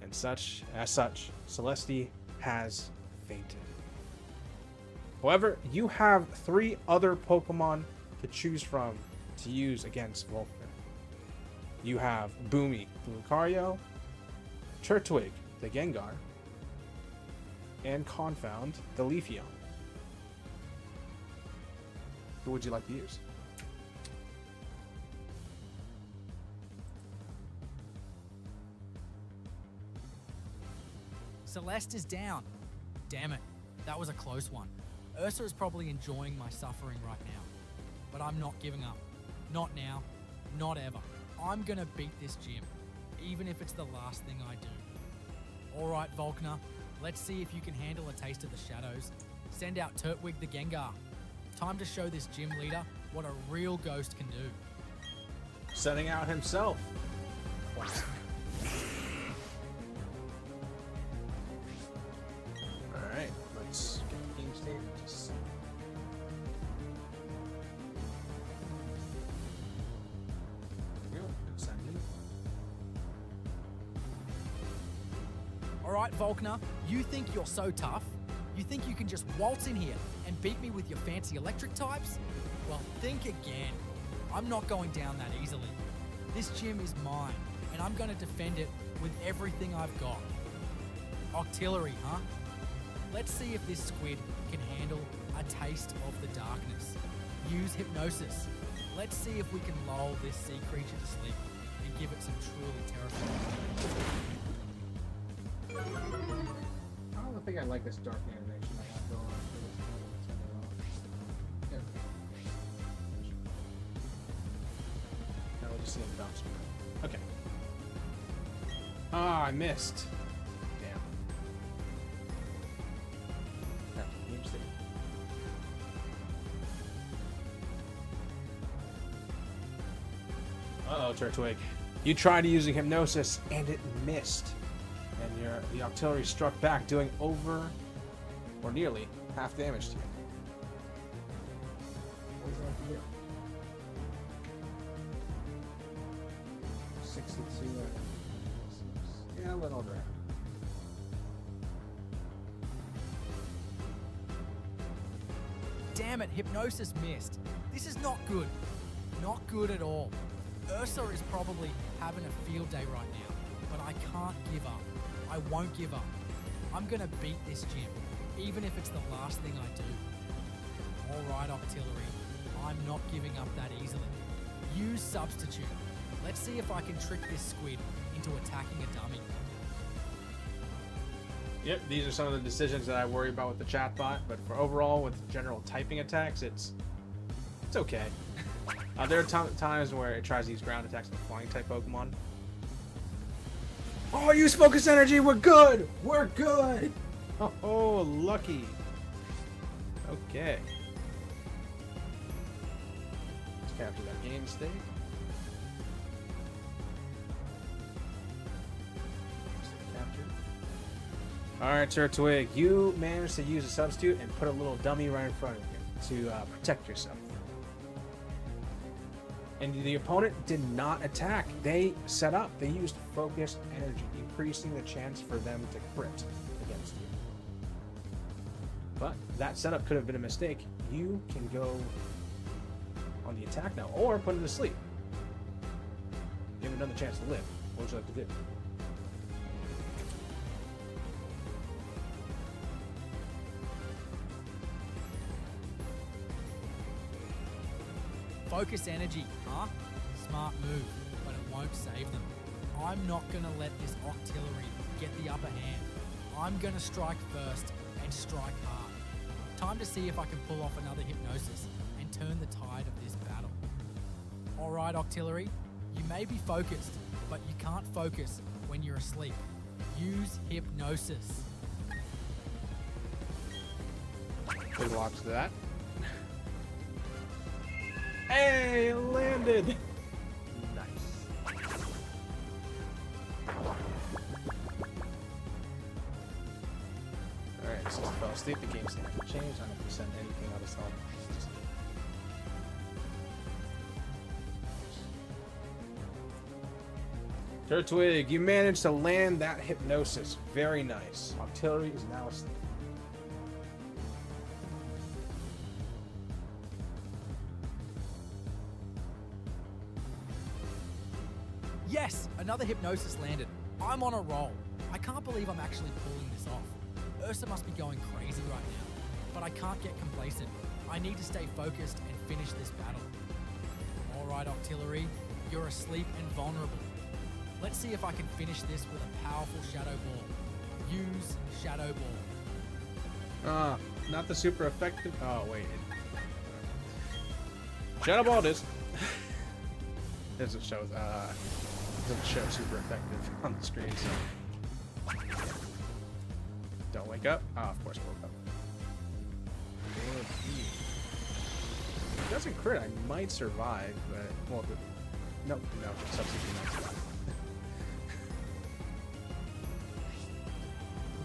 And as such, Celestia has fainted. However, you have 3 other Pokemon to choose from to use against Volkner. You have Boomy, the Lucario, Turtwig, the Gengar, and Confound, the Leafeon. Who would you like to use? Celeste is down. Damn it, that was a close one. Ursa is probably enjoying my suffering right now. But I'm not giving up. Not now, not ever. I'm gonna beat this gym, even if it's the last thing I do. Alright, Volkner, let's see if you can handle a taste of the shadows. Send out Turtwig the Gengar. Time to show this gym leader what a real ghost can do. Setting out himself. Alright, let's get the game state. Just... There we go. Second. Alright, Volkner, you think you're so tough? You think you can just waltz in here and beat me with your fancy electric types? Well, think again. I'm not going down that easily. This gym is mine, and I'm going to defend it with everything I've got. Octillery, huh? Let's see if this squid can handle a taste of the darkness. Use Hypnosis. Let's see if we can lull this sea creature to sleep and give it some truly terrifying. I don't think I like this dark animation I have going on for this. Yeah. Now we'll just see him bounce around. Okay. Ah, I missed. Damn. Back to the game state. Uh-oh, Turtwig. You tried using Hypnosis, and it missed. And the Octillery struck back, doing over, or nearly, half damage to you. What would you like to do? 62. Yeah, a little bit. Damn it, Hypnosis missed. This is not good. Not good at all. Ursa is probably having a field day right now, but I can't give up. I won't give up. I'm gonna beat this gym, even if it's the last thing I do. Alright, Octillery, I'm not giving up that easily. Use Substitute. Let's see if I can trick this squid into attacking a dummy. Yep, these are some of the decisions that I worry about with the chatbot, but for overall, with general typing attacks, it's okay. There are times where it tries to use ground attacks with flying type Pokemon. Oh, use focus energy. We're good. We're good. Oh, lucky. Okay. Let's capture that game state. Captured. Alright, Turtwig, you managed to use a substitute and put a little dummy right in front of you to protect yourself. And the opponent did not attack. They set up. They used focused energy, increasing the chance for them to crit against you. But that setup could have been a mistake. You can go on the attack now, or put it to sleep. You haven't done the chance to live. What would you like to do? Focus energy, huh? Smart move, but it won't save them. I'm not gonna let this Octillery get the upper hand. I'm gonna strike first and strike hard. Time to see if I can pull off another hypnosis and turn the tide of this battle. Alright, Octillery, you may be focused, but you can't focus when you're asleep. Use hypnosis. Good blocks to that. Hey, it landed! Nice. Alright, since I fell asleep, the game state hasn't changed. I don't have to send anything out of cell. Turtwig, you managed to land that hypnosis. Very nice. Octillery is now asleep. Yes, another hypnosis landed. I'm on a roll. I can't believe I'm actually pulling this off. Ursa must be going crazy right now, but I can't get complacent. I need to stay focused and finish this battle. Alright, Octillery, you're asleep and vulnerable. Let's see if I can finish this with a powerful Shadow Ball. Use Shadow Ball. Not the super effective. Oh, wait. Shadow Ball it is. Doesn't show super effective on the screen, so don't wake up. Oh, of course I woke up. If it doesn't crit, I might survive, but well, no, substitute not survive.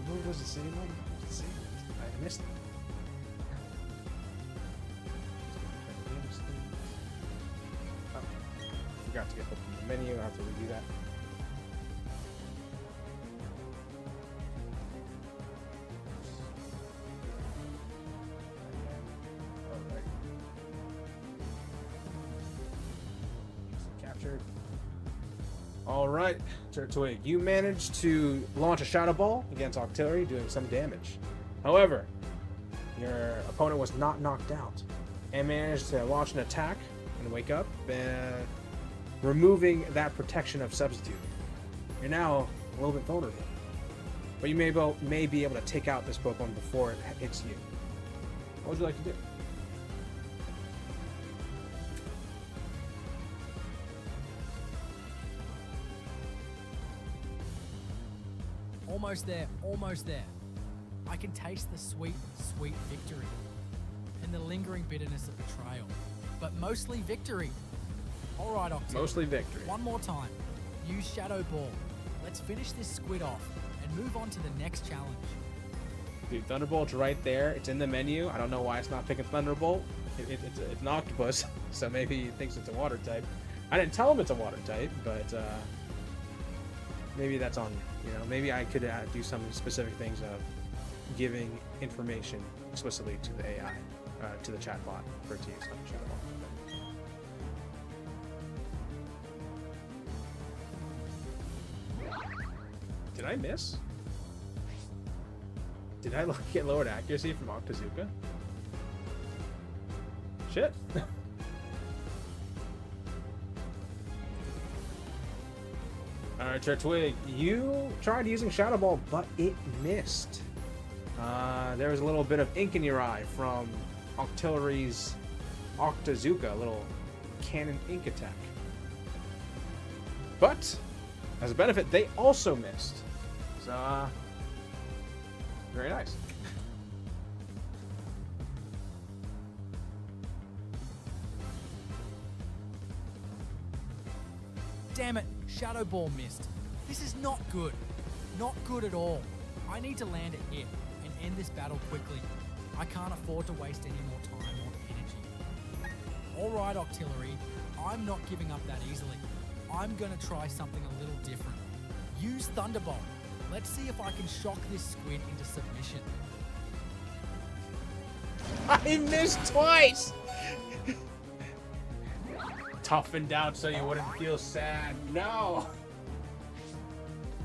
What was the same one? I missed it. Forgot to get hooked in the menu. I'll have to redo that. Alright. Captured. Alright, Turtwig, you managed to launch a Shadow Ball against Octillery, doing some damage. However, your opponent was not knocked out and managed to launch an attack and wake up, removing that protection of substitute. You're now a little bit vulnerable, but you may be able to take out this Pokemon before it hits you. What would you like to do? Almost there, almost there. I can taste the sweet, sweet victory and the lingering bitterness of betrayal, but mostly victory. All right, Octillery. Mostly victory. One more time. Use Shadow Ball. Let's finish this squid off and move on to the next challenge. Dude, Thunderbolt's right there. It's in the menu. I don't know why it's not picking Thunderbolt. It's an octopus, so maybe he thinks it's a water type. I didn't tell him it's a water type, but maybe that's on you. You know, maybe I could do some specific things of giving information explicitly to the AI, to the chatbot for it to use Shadow Ball. Did I miss? Did I get lowered accuracy from Octazooka? Shit. Alright, Turtwig, you tried using Shadow Ball, but it missed. There was a little bit of ink in your eye from Octillery's Octazooka, a little cannon ink attack. But As a benefit, they also missed. So, very nice. Damn it, Shadow Ball missed. This is not good. Not good at all. I need to land a hit and end this battle quickly. I can't afford to waste any more time or energy. Alright, Octillery, I'm not giving up that easily. I'm gonna try something a little different. Use Thunderbolt. Let's see if I can shock this squid into submission. I missed twice! Toughened out so you wouldn't feel sad. No!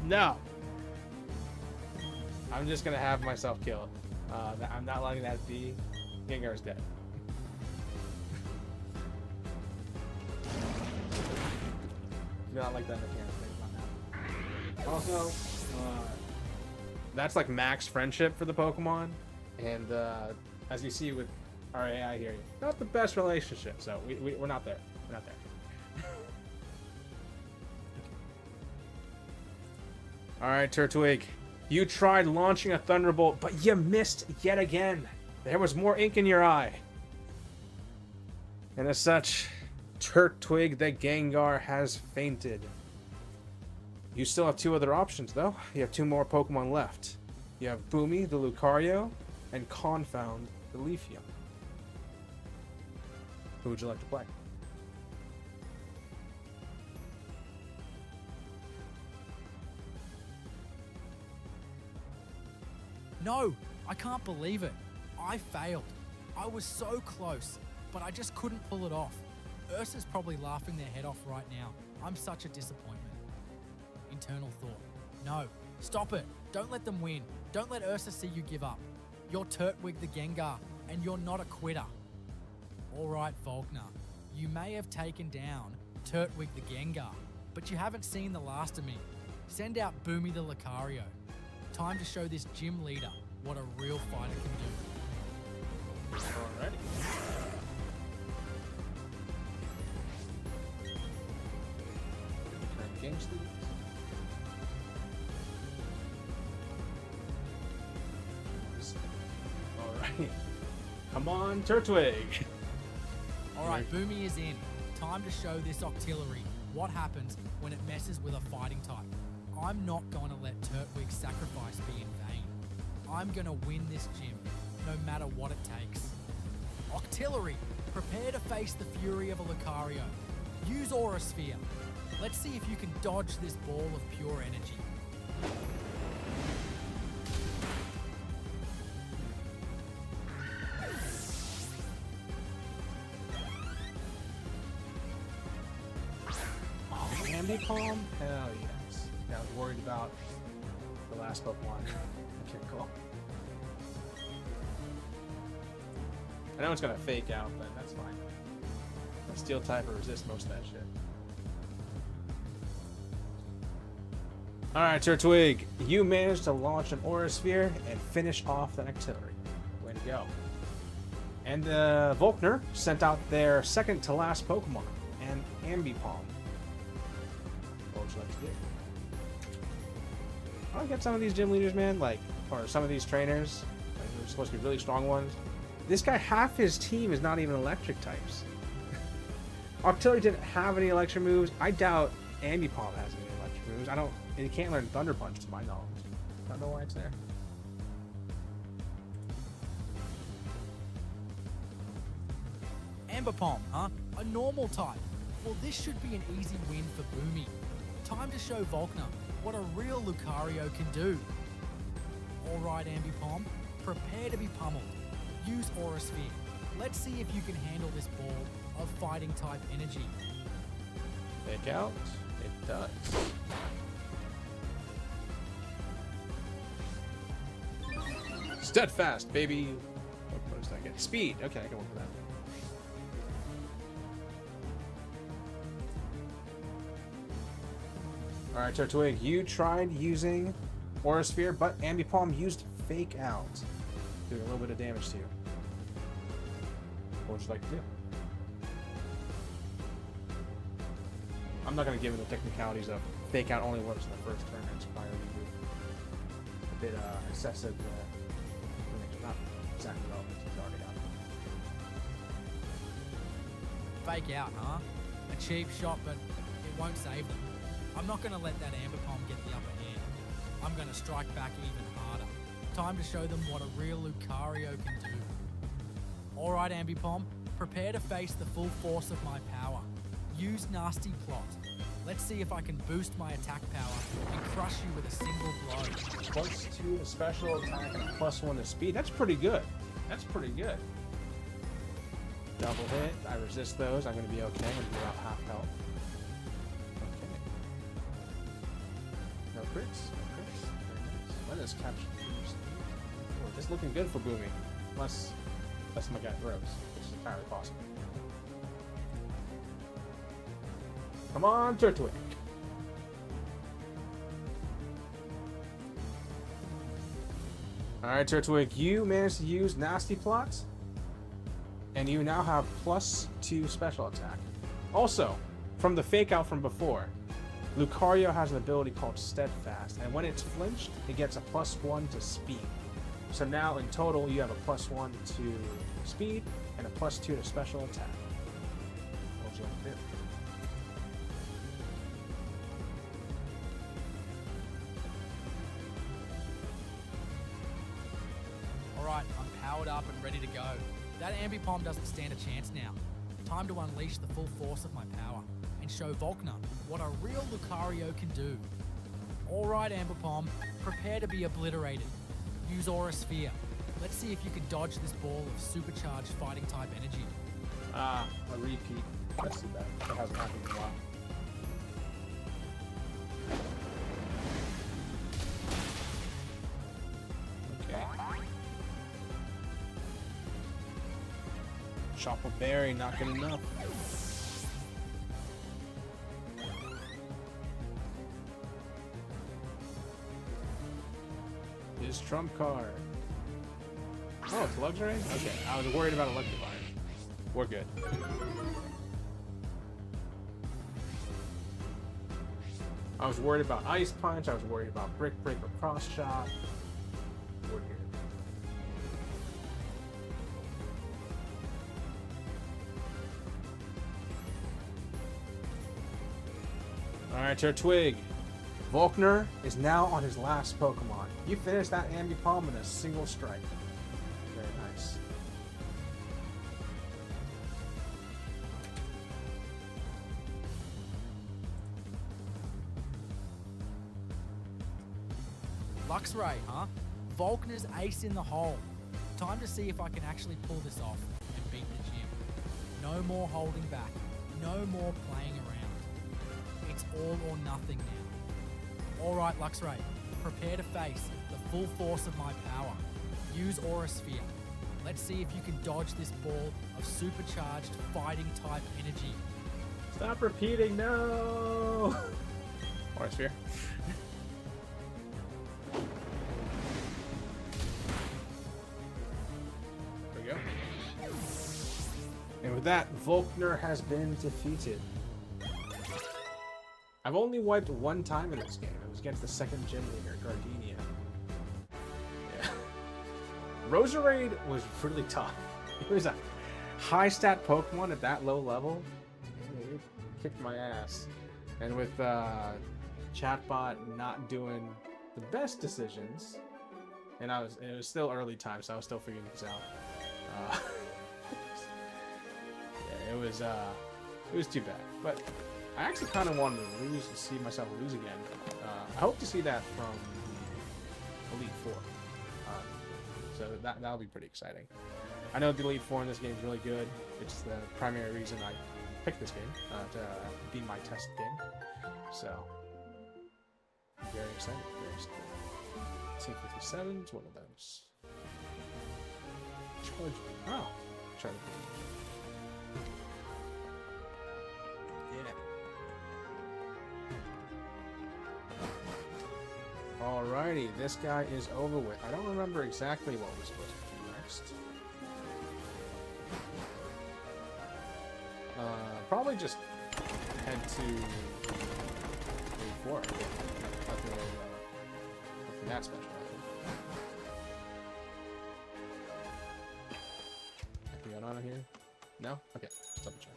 No! I'm just gonna have myself killed. I'm not letting that be. Gengar's dead. Do not like that mechanic thing about that. Also, that's like max friendship for the Pokemon. And as you see with our AI here, not the best relationship. So we're not there. We're not there. Alright, Turtwig. You tried launching a Thunderbolt, but you missed yet again. There was more ink in your eye. And as such, Turtwig the Gengar has fainted. You still have 2 other options, though. You have 2 more Pokemon left. You have Boomy the Lucario and Confound the Leafeon. Who would you like to play? No, I can't believe it. I failed. I was so close, but I just couldn't pull it off. Ursa's probably laughing their head off right now. I'm such a disappointment. Internal thought. No, stop it. Don't let them win. Don't let Ursa see you give up. You're Turtwig the Gengar, and you're not a quitter. All right, Volkner. You may have taken down Turtwig the Gengar, but you haven't seen the last of me. Send out Boomy the Lucario. Time to show this gym leader what a real fighter can do. Alrighty. Game Sleep. Alright. Come on, Turtwig. Alright, Boomy is in. Time to show this Octillery what happens when it messes with a fighting type. I'm not going to let Turtwig's sacrifice be in vain. I'm going to win this gym, no matter what it takes. Octillery, prepare to face the fury of a Lucario. Use Aura Sphere. Let's see if you can dodge this ball of pure energy. Oh, Candy Palm? Hell yes. I was worried about the last Pokemon. Okay, cool. I know it's gonna fake out, but that's fine. The Steel type will resist most of that shit. Alright, Turtwig, you managed to launch an Aura Sphere and finish off that Octillery. Way to go. And Volkner sent out their second to last Pokemon, an Ambipom. What would you like to do? I don't get some of these gym leaders, man, like, or some of these trainers, like, they're supposed to be really strong ones. This guy, half his team is not even electric types. Octillery didn't have any electric moves. I doubt Ambipom has any electric moves. He can't learn Thunder Punch to my knowledge. I don't know why it's there. Ambipom, huh? A normal type. Well, this should be an easy win for Boomy. Time to show Volkner what a real Lucario can do. Alright, Ambipom, prepare to be pummeled. Use Aura Sphere. Let's see if you can handle this ball of fighting type energy. Fake out. It does. Steadfast, baby. What does that get? Speed. Okay, I can work with that. Alright, Turtwig, you tried using Aura Sphere, but Ambipom used Fake Out, doing a little bit of damage to you. What would you like to do? I'm not going to give him the technicalities of fake out only works in the first turn. It's probably a bit excessive information. Not exactly relevant. It's already out. Fake out, huh? A cheap shot, but it won't save them. I'm not going to let that Amber Palm get the upper hand. I'm going to strike back even harder. Time to show them what a real Lucario can do. Alright, Ambipom, prepare to face the full force of my power. Use Nasty Plot. Let's see if I can boost my attack power and crush you with a single blow. +2 to special attack and a +1 to speed. That's pretty good. That's pretty good. Double hit. I resist those. I'm going to be okay. I'm going to be about half health. Okay. No crits. No crits. Very nice. Let us capture. Oh, this is looking good for Boomy. Unless my guy throws, which is entirely possible. Come on, Turtwig. Alright, Turtwig, you managed to use Nasty Plot, and you now have +2 special attack. Also, from the fake out from before, Lucario has an ability called Steadfast, and when it's flinched, it gets a +1 to speed. So now in total, you have a +1 to speed and a +2 to special attack. What would you like to do? Alright, I'm powered up and ready to go. That Ambipom doesn't stand a chance now. Time to unleash the full force of my power and show Volkner what a real Lucario can do. Alright, Ambipom, prepare to be obliterated. Use Aura Sphere. Let's see if you can dodge this ball of supercharged fighting type energy. A repeat. That's too bad. That hasn't happened in a while. Okay. Chocolate Berry, not good enough. His trump card. Oh, it's luxury? Okay, I was worried about Electivire. We're good. I was worried about Ice Punch, I was worried about Brick Break or Cross Shot. We're good. Alright, Turtwig. Volkner is now on his last Pokemon. You finished that Ambipom in a single strike. Very nice. Luxray, huh? Volkner's ace in the hole. Time to see if I can actually pull this off and beat the gym. No more holding back. No more playing around. It's all or nothing now. Alright, Luxray. Prepare to face the full force of my power. Use Aura Sphere. Let's see if you can dodge this ball of supercharged fighting type energy. Stop repeating, no! Aura Sphere. There we go. And with that, Volkner has been defeated. I've only wiped one time in this game. It was against the second gym leader, Gardenia. Yeah. Roserade was really tough. It was a high stat Pokemon at that low level. It kicked my ass. And with chatbot not doing the best decisions, and it was still early time, so I was still figuring things out. Yeah, it was too bad, but I actually kind of wanted to lose to see myself lose again. I hope to see that from Elite Four, so that'll be pretty exciting. I know the Elite Four in this game is really good. It's the primary reason I picked this game to be my test game. So I'm very excited. Very excited. T57 is one of those. Charge. Oh, charge. Alrighty, this guy is over with. I don't remember exactly what we're supposed to do next. Probably just head to Four. Nothing that special. Anything going on in here? No? Okay. Just double check.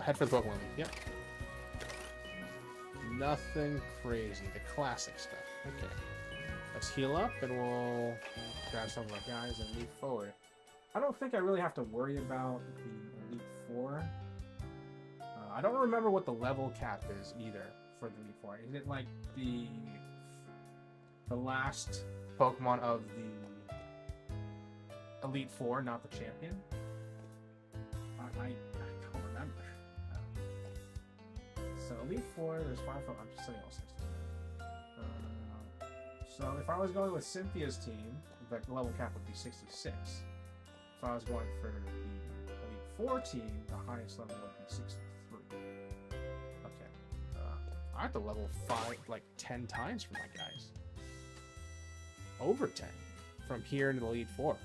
Head for the Pokemon League. Yep. Nothing crazy. The classic stuff. Okay. Let's heal up and we'll grab some of our guys and move forward. I don't think I really have to worry about the Elite Four. I don't remember what the level cap is either for the Elite Four. Is it like the last Pokemon of the Elite Four, not the champion? I don't remember. So Elite Four, there's 5. I'm just setting all 6. So if I was going with Cynthia's team, the level cap would be 66. If I was going for the Elite Four team, the highest level would be 63. Okay. I have to level 5 like 10 times for my guys. Over 10 from here into the Elite Four.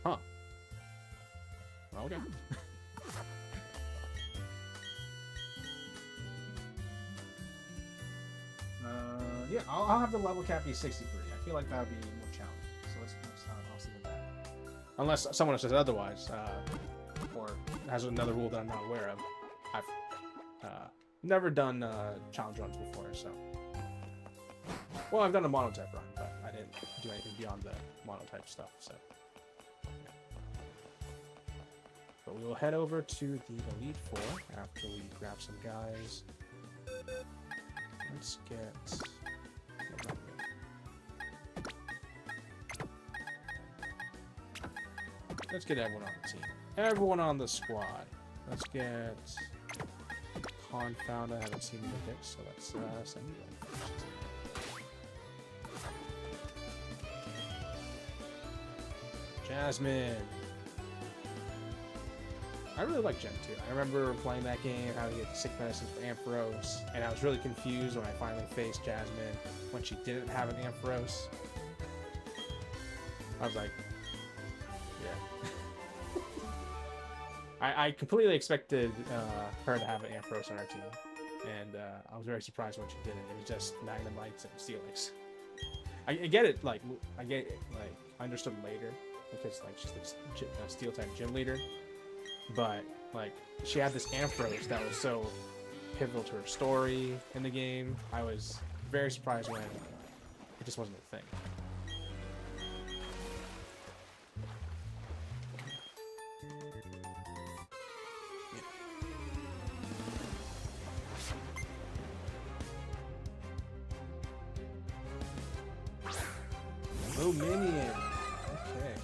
Huh. Okay. Yeah, I'll have the level cap be 63. I feel like that would be more challenging. So let's I'll stick with that. Unless someone says otherwise, or has another rule that I'm not aware of. I've never done challenge runs before, so. Well, I've done a monotype run, but I didn't do anything beyond the monotype stuff, so. Yeah. But we will head over to the Elite Four after we grab some guys. Let's get... Let's get everyone on the team. Everyone on the squad. Let's get... Confound, I haven't seen the picks, so let's send you one first. Jasmine. I really like Gen 2. I remember playing that game, how to get sick medicines for Ampharos, and I was really confused when I finally faced Jasmine when she didn't have an Ampharos. I was like, yeah. I completely expected her to have an Ampharos on our team, and I was very surprised when she didn't. It was just Magnemites and Steelix. I get it, like, I understood later, because, like, she's the Steel-type gym leader. But, like, she had this Ampharos that was so pivotal to her story in the game. I was very surprised when it just wasn't a thing. Oh, minion. Okay.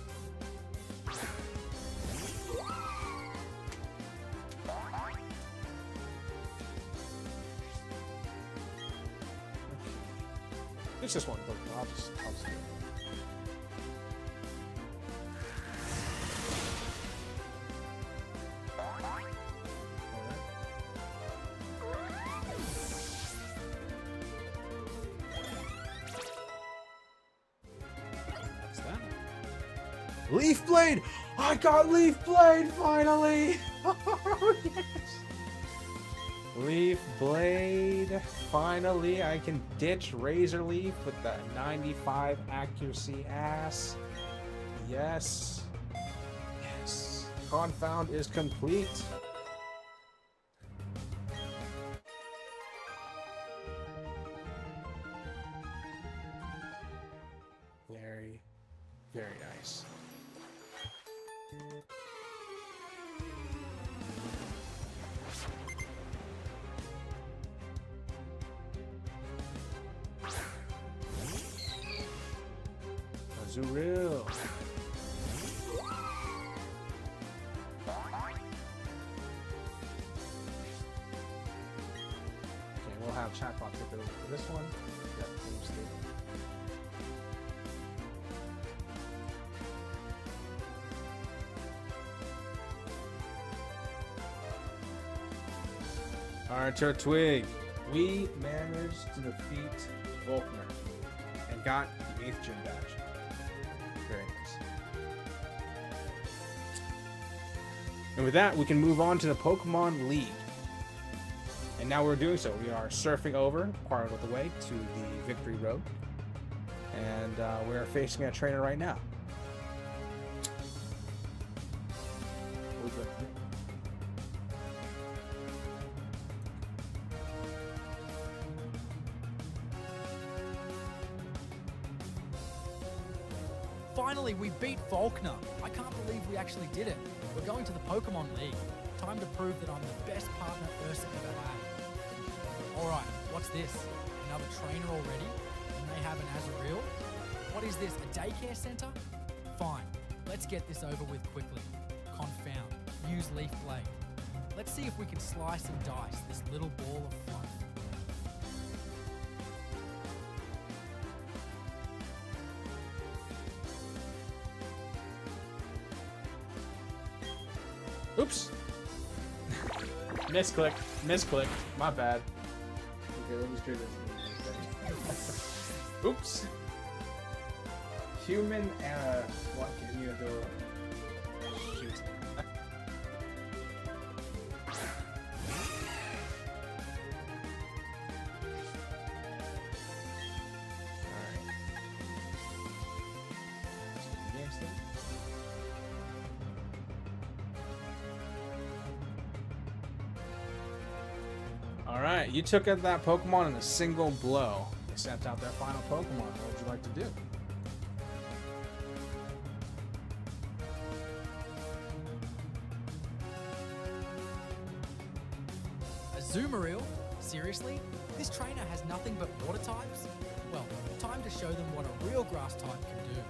It's just one Pokemon. I'll just do it. What's that? Leaf Blade! I got Leaf Blade finally! Oh, yes! Leaf Blade. Finally, I can ditch Razor Leaf with the 95 accuracy ass. Yes. Yes. Confound is complete. Very, very nice. Zuril. Okay, we'll have chatbot take over for this one. Yep, Alright, Turtwig. We managed to defeat Volkner and got the 8th gym badge. Very nice. And with that, we can move on to the Pokemon League. And now we're doing so. We are surfing over part of the way to the Victory Road. And we're facing a trainer right now. What would you like to do? Finally, we beat Faulkner. I can't believe we actually did it. We're going to the Pokemon League. Time to prove that I'm the best partner Ursa ever had. Alright, what's this? Another trainer already? And they have an Azurill? What is this, a daycare center? Fine, let's get this over with quickly. Confound. Use Leaf Blade. Let's see if we can slice and dice this little ball of fluff. Oops. Misclick. Misclick. My bad. Okay, let me straight this. Oops. Human and what can you do? Shoot. Alright, you took out that Pokemon in a single blow. They sent out their final Pokemon. What would you like to do? Azumarill? Seriously? This trainer has nothing but water types? Well, time to show them what a real grass type can do.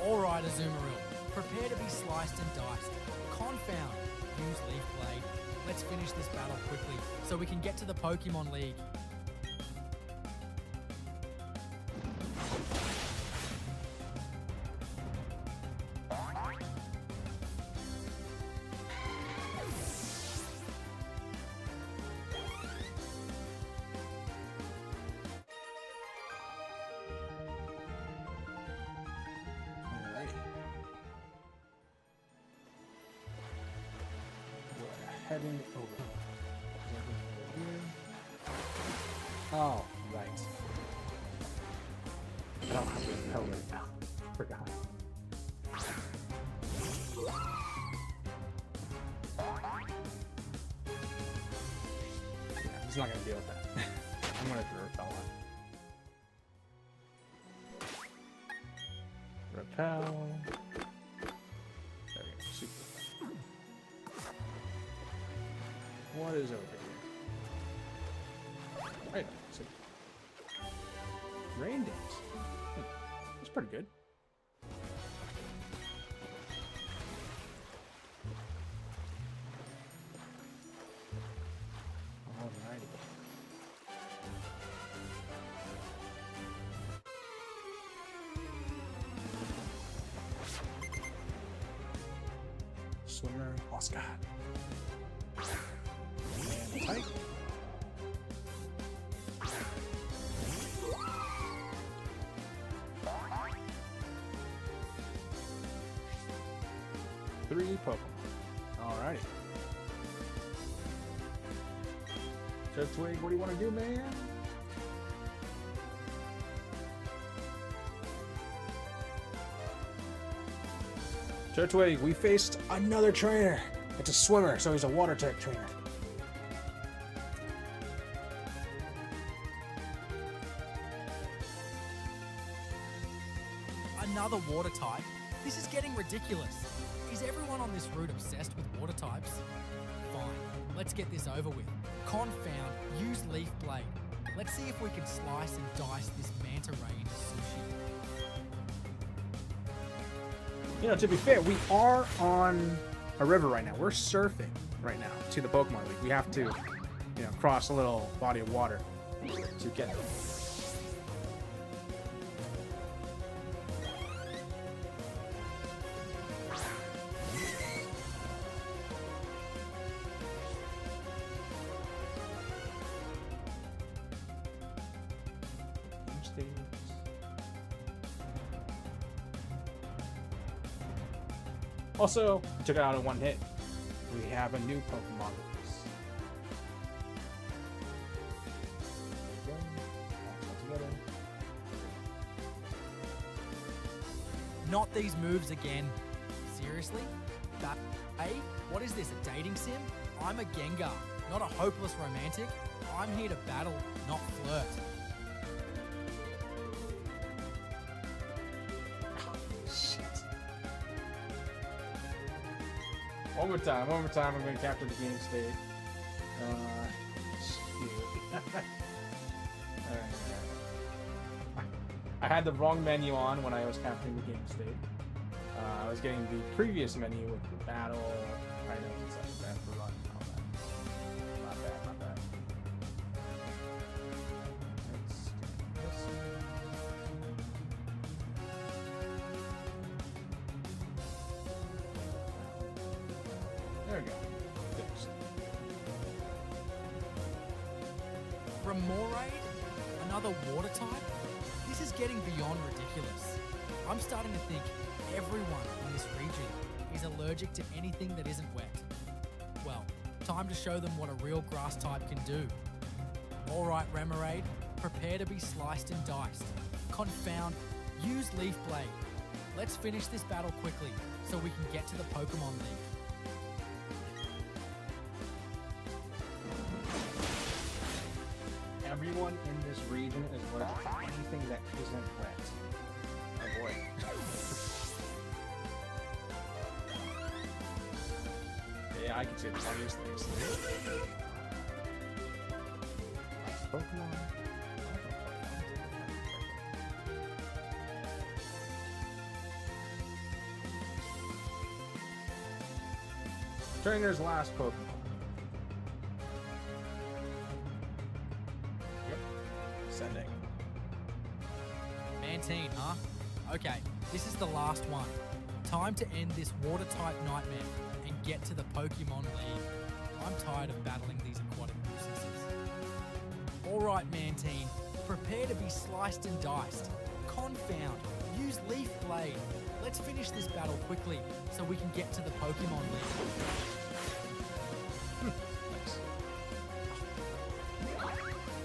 Alright, Azumarill. Prepare to be sliced and diced. Confound. Use Leaf Blade. Let's finish this battle quickly so we can get to the Pokemon League. Heading over. Oh, right. I don't have to repel right now. Forgot. Yeah, he's not gonna deal with that. I'm gonna do repel on. Repel. There we go. Super. What is over here? Right, so rain dance. That's pretty good. Alrighty. Swimmer, Oscar. Tight. Three Pokemon. Alrighty. Turtwig, what do you want to do, man? Turtwig, we faced another trainer. It's a swimmer, so he's a water type trainer. Another water type? This is getting ridiculous. Is everyone on this route obsessed with water types? Fine, let's get this over with. Confound, use Leaf Blade. Let's see if we can slice and dice this manta ray into sushi. You know, to be fair, we are on a river right now. We're surfing right now to the Pokemon League. We have to, you know, cross a little body of water to get there. Also, took it out in one hit. We have a new Pokemon with us. Not these moves again. Seriously? Hey, what is this, a dating sim? I'm a Gengar, not a hopeless romantic. I'm here to battle, not flirt. Shit. One more time, I'm going to capture the game state. Shit. I had the wrong menu on when I was capturing the game state. I was getting the previous menu with the battle items and stuff like that for run and all that. Not bad, not bad. Let's do this one. There we go. Fixed. Remoraid? Another water type? This is getting beyond ridiculous. I'm starting to think everyone in this region is allergic to anything that isn't wet. Well, time to show them what a real grass type can do. Alright, Remoraid, prepare to be sliced and diced. Confound, use Leaf Blade. Let's finish this battle quickly so we can get to the Pokemon League. Everyone in this region is allergic to anything that isn't wet. Oh boy. Yeah, I can see the funniest things. Pokemon. Trainer's last Pokemon. Yep. Sending. Mantine, huh? Okay, this is the last one. Time to end this water-type nightmare and get to the Pokemon League. I'm tired of battling these aquatic nuisances. Alright, Mantine, prepare to be sliced and diced. Confound, use Leaf Blade. Let's finish this battle quickly so we can get to the Pokemon League. Nice.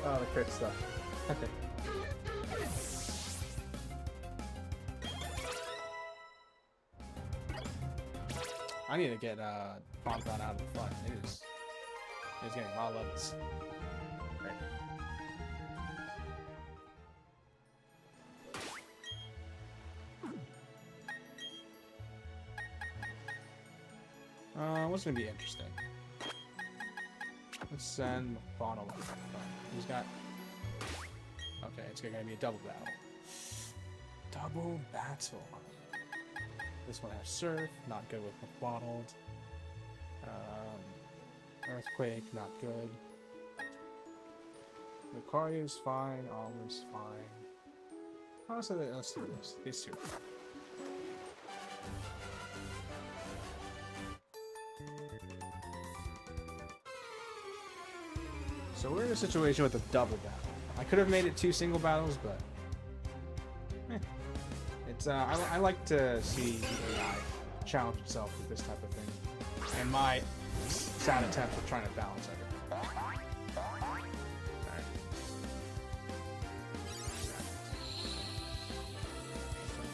Oh, the crit stuff. Okay. I need to get Bonfon out of the front. It's getting a lot of levels. Right. What's gonna be interesting? Let's send Bottle up front. He's got. Okay, it's gonna be a double battle. Double battle. This one has Surf, not good with Bottled. Earthquake, not good. Lucario's fine, Oliver's fine. Honestly, let's do this. These two. So we're in a situation with a double battle. I could have made it 2 single battles, but it's I like to see the AI challenge itself with this type of thing, and my sad attempt at trying to balance everything. Alright.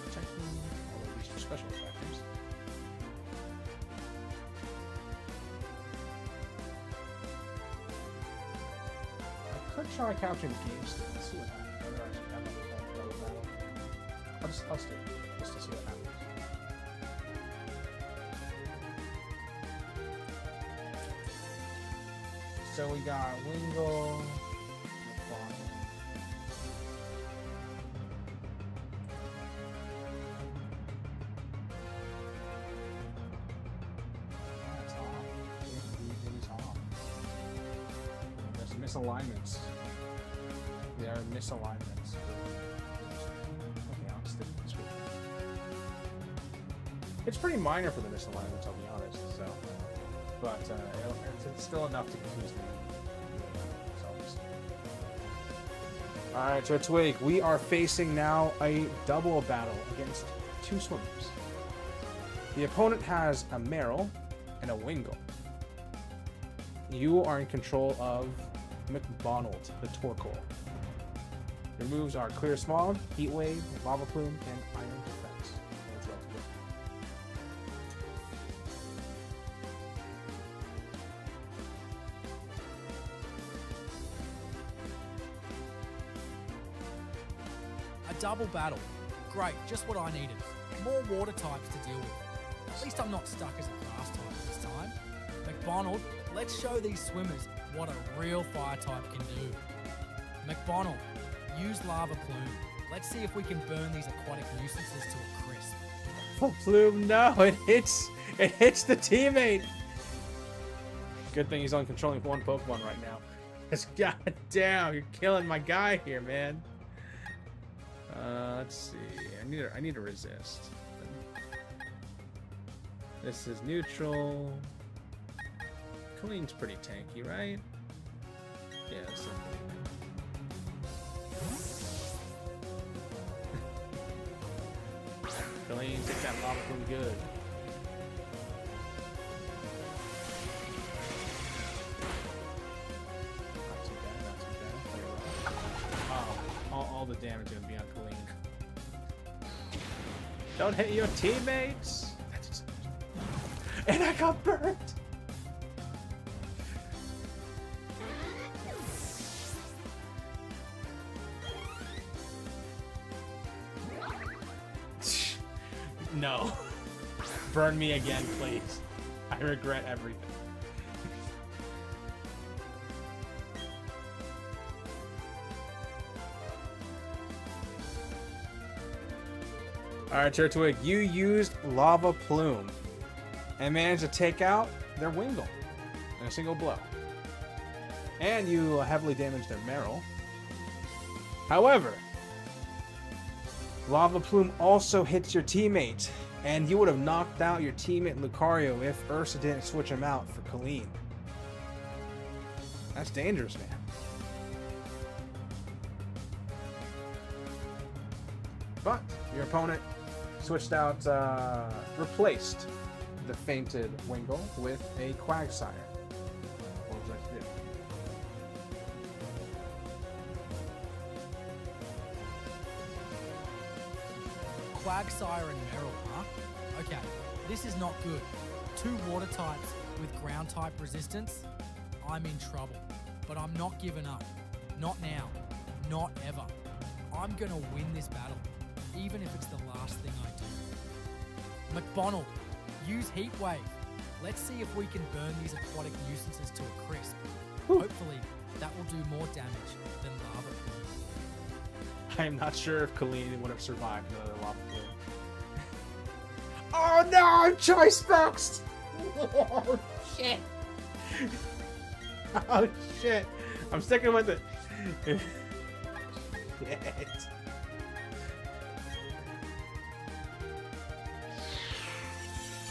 Protecting all of these special factors. I could try capturing the game still. Let's see what happens. Whether I actually have a double battle. I'll just do it, just to see what happens. So we got Wingull, that's off. It is off. There's misalignments. There are misalignments. Okay, I'll stick with this one. It's pretty minor for the misalignments, I'll be honest. So, but it's still enough to confuse me. All right, Turtwig, we are facing now a double battle against 2 swimmers. The opponent has a Meryl and a Wingull. You are in control of McDonald, the Torkoal. Your moves are Clear Smog, Heat Wave, Lava Plume, and Iron Defense. double battle. Great, just what I needed. More water types to deal with. At least I'm not stuck as a grass type this time. McDonald, let's show these swimmers what a real fire type can do. McDonald, use Lava Plume. Let's see if we can burn these aquatic nuisances to a crisp. Oh, Plume, no, it hits the teammate. Good thing he's only controlling one Pokemon right now. Because goddamn, you're killing my guy here, man. Let's see. I need to resist. This is neutral. Clean's pretty tanky, right? Yeah, it's something. Clean, take that lava plume good. Not too bad, not too bad. Oh, all the damage is gonna be on Colleen. Don't hit your teammates! And I got burnt! No. Burn me again, please. I regret everything. Alright, Turtwig, you used Lava Plume and managed to take out their Wingull in a single blow. And you heavily damaged their Meryl. However, Lava Plume also hits your teammate, and you would have knocked out your teammate Lucario if Ursa didn't switch him out for Colleen. That's dangerous, man. But your opponent switched out, replaced the fainted Wingull with a Quagsire. What would you like to do? Quagsire and Meryl, huh? Okay, this is not good. 2 water types with ground type resistance? I'm in trouble. But I'm not giving up. Not now. Not ever. I'm gonna win this battle, even if it's the last thing I do. McDonald, use Heat Wave. Let's see if we can burn these aquatic nuisances to a crisp. Whew. Hopefully, that will do more damage than lava. I am not sure if Colleen would have survived the Lava Plume. Oh no, I'm choice boxed! Oh shit! Oh shit! I'm sticking with it. Shit.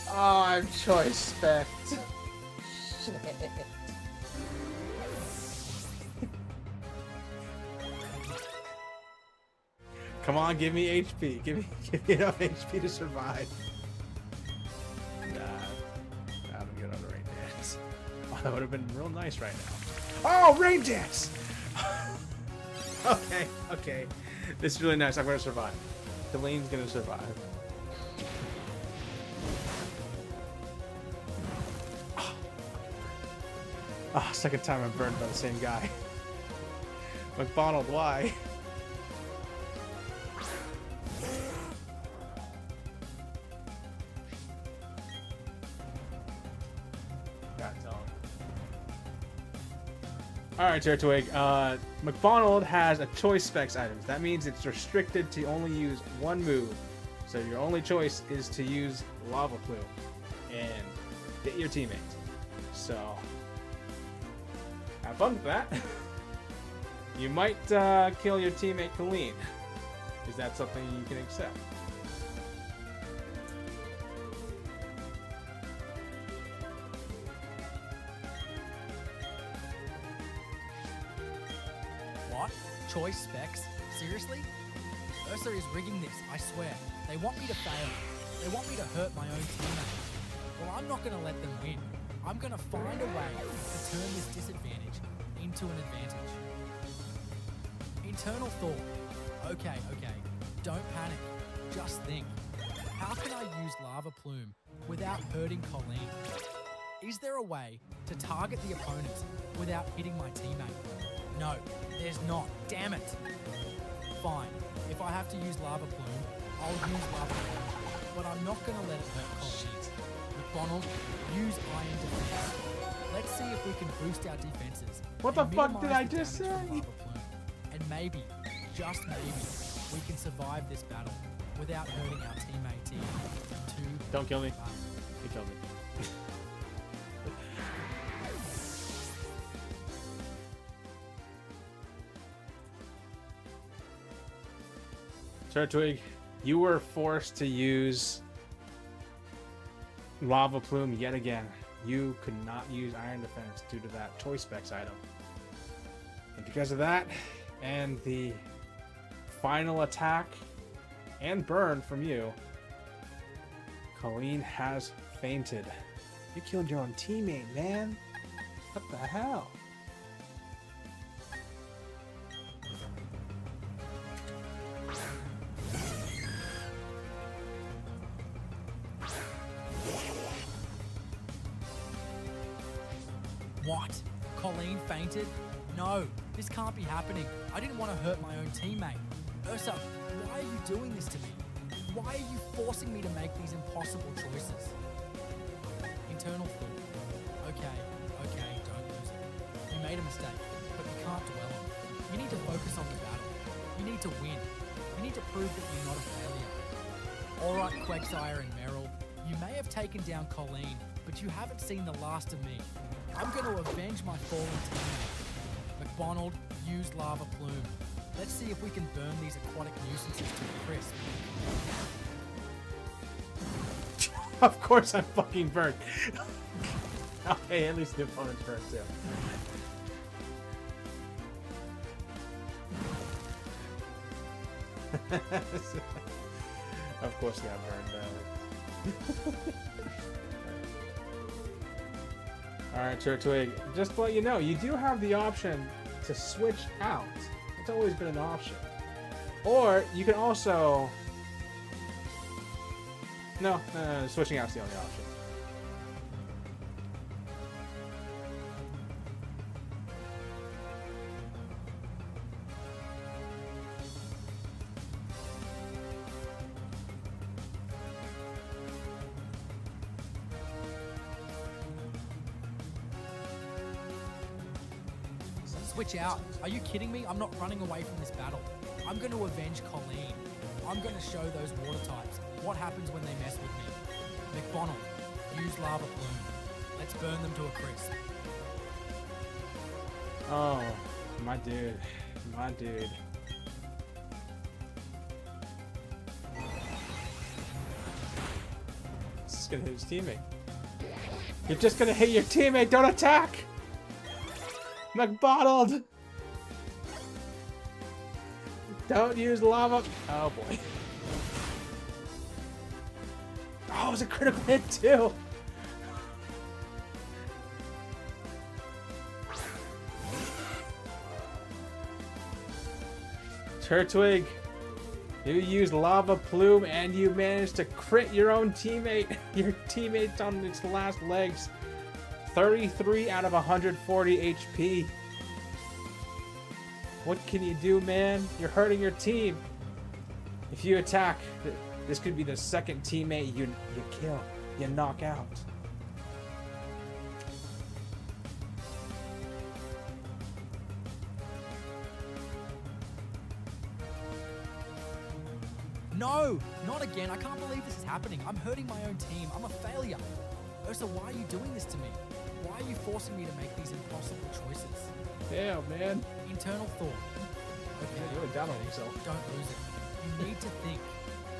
Oh, I'm choice spec. Shit. Come on, give me HP. Give me enough HP to survive. Nah, I'm good on the rain dance. Oh, that would have been real nice right now. Oh, rain dance! Okay. This is really nice. I'm gonna survive. Delane's gonna survive. Oh, second time I'm burned by the same guy. McDonald, why? Alright, Turtwig. McDonald has a choice specs items. That means it's restricted to only use one move. So your only choice is to use Lava Plume and hit your teammate. So have fun with that. You might kill your teammate Colleen. Is that something you can accept? What? Choice specs? Seriously? Ursa is rigging this, I swear. They want me to fail. They want me to hurt my own teammate. Well, I'm not going to let them win. I'm going to find a way to turn this disadvantage into an advantage. Internal thought. Okay. Don't panic. Just think. How can I use Lava Plume without hurting Colleen? Is there a way to target the opponent without hitting my teammate? No, there's not. Damn it. Fine. If I have to use Lava Plume, I'll use Lava Plume. But I'm not going to let it hurt Colleen. McDonald, use Iron Defense. Let's see if we can boost our defenses. What the and fuck did I minimize the just damage from say? Lava Plume. And maybe, just maybe, we can survive this battle without hurting our teammate team too Don't kill me. much. You killed me. Turtwig, you were forced to use Lava Plume yet again. You could not use Iron Defense due to that Toy Specs item. And because of that, and the final attack and burn from you, Colleen has fainted. You killed your own teammate, man. What the hell? What? Colleen fainted? No, this can't be happening. I didn't want to hurt my own teammate. Ursa, why are you doing this to me? Why are you forcing me to make these impossible choices? Internal thought. Okay, don't lose it. You made a mistake, but you can't dwell on it. You need to focus on the battle. You need to win. You need to prove that you're not a failure. Alright, Quagsire and Meryl, you may have taken down Colleen, but you haven't seen the last of me. I'm going to avenge my fallen teammate. McDonald, use Lava Plume. Let's see if we can burn these aquatic nuisances to a crisp. Of course I'm fucking burnt. Okay, at least the opponent's burnt too. Of course they got burned. Alright, Turtwig, just to let you know, you do have the option to switch out. It's always been an option. Or you can also... No, switching out's the only option. Switch out. Are you kidding me? I'm not running away from this battle. I'm going to avenge Colleen. I'm going to show those water types what happens when they mess with me. McDonald, use Lava Plume. Let's burn them to a crisp. Oh, my dude. My dude. This is gonna hit his teammate. You're just gonna hit your teammate, don't attack! McBottled! Don't use lava. Oh boy. Oh, it was a critical hit too! Turtwig, you used Lava Plume and you managed to crit your own teammate. Your teammate's on its last legs. 33 out of 140 HP. What can you do, man? You're hurting your team. If you attack, this could be the second teammate you kill, you knock out. No, not again. I can't believe this is happening. I'm hurting my own team. I'm a failure. Ursa, why are you doing this to me? Why are you forcing me to make these impossible choices? Damn, man. Internal thought. Okay, You're really down on yourself. Don't lose it. You need to think.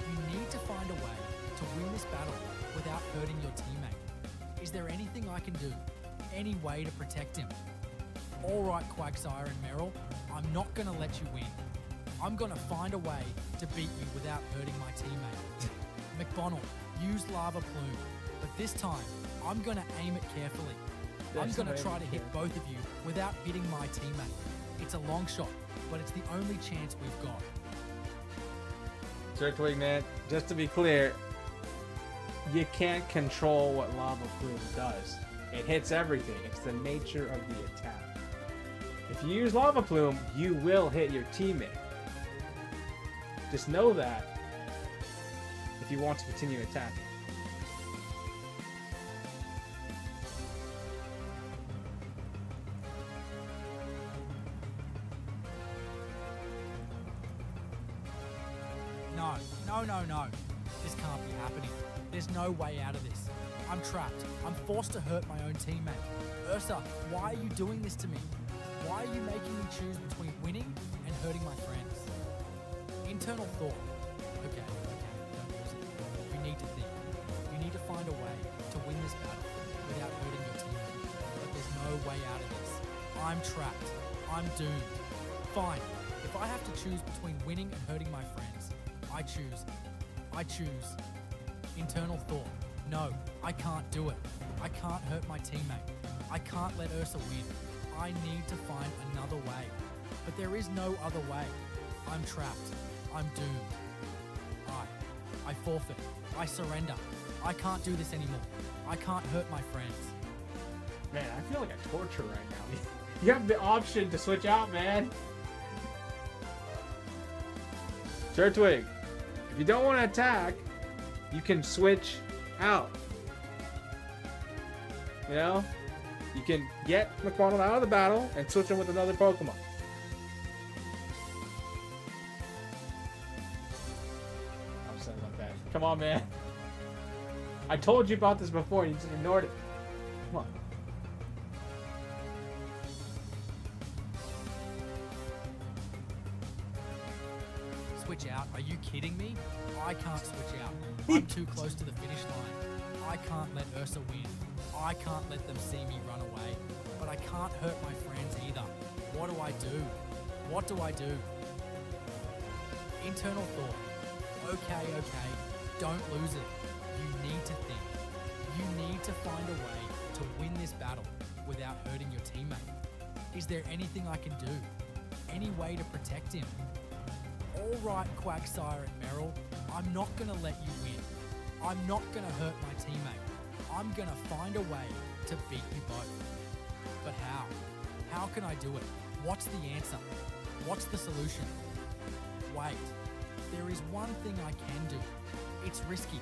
You need to find a way to win this battle without hurting your teammate. Is there anything I can do? Any way to protect him? All right, Quagsire and Meryl, I'm not going to let you win. I'm going to find a way to beat you without hurting my teammate. McDonald, use Lava Plume, but this time, I'm going to aim it carefully. I'm going to try to hit both of you without hitting my teammate. It's a long shot, but it's the only chance we've got. Turtwig, man, just to be clear, you can't control what Lava Plume does. It hits everything. It's the nature of the attack. If you use Lava Plume, you will hit your teammate. Just know that if you want to continue attacking. No. This can't be happening. There's no way out of this. I'm trapped. I'm forced to hurt my own teammate. Ursa, why are you doing this to me? Why are you making me choose between winning and hurting my friends? Internal thought. Okay, don't lose it. You need to think. You need to find a way to win this battle without hurting your teammate. But there's no way out of this. I'm trapped. I'm doomed. Fine. If I have to choose between winning and hurting my friends, I choose. Internal thought. No, I can't do it. I can't hurt my teammate. I can't let Ursa win. I need to find another way. But there is no other way. I'm trapped. I'm doomed. I forfeit. I surrender. I can't do this anymore. I can't hurt my friends. Man, I feel like a torture right now. You have the option to switch out, man. Turtwig, if you don't want to attack, you can switch out. You know? You can get McDonald out of the battle and switch him with another Pokemon. I'm saying like that. Come on, man. I told you about this before and you just ignored it. Come on. Switch out? Are you kidding me? I can't switch out. I'm too close to the finish line. I can't let Ursa win. I can't let them see me run away. But I can't hurt my friends either. What do I do? What do I do? Internal thought. Okay. Don't lose it. You need to think. You need to find a way to win this battle without hurting your teammate. Is there anything I can do? Any way to protect him? All right, Quagsire and Meryl, I'm not going to let you win. I'm not going to hurt my teammate. I'm going to find a way to beat you both. But how? How can I do it? What's the answer? What's the solution? Wait, there is one thing I can do. It's risky.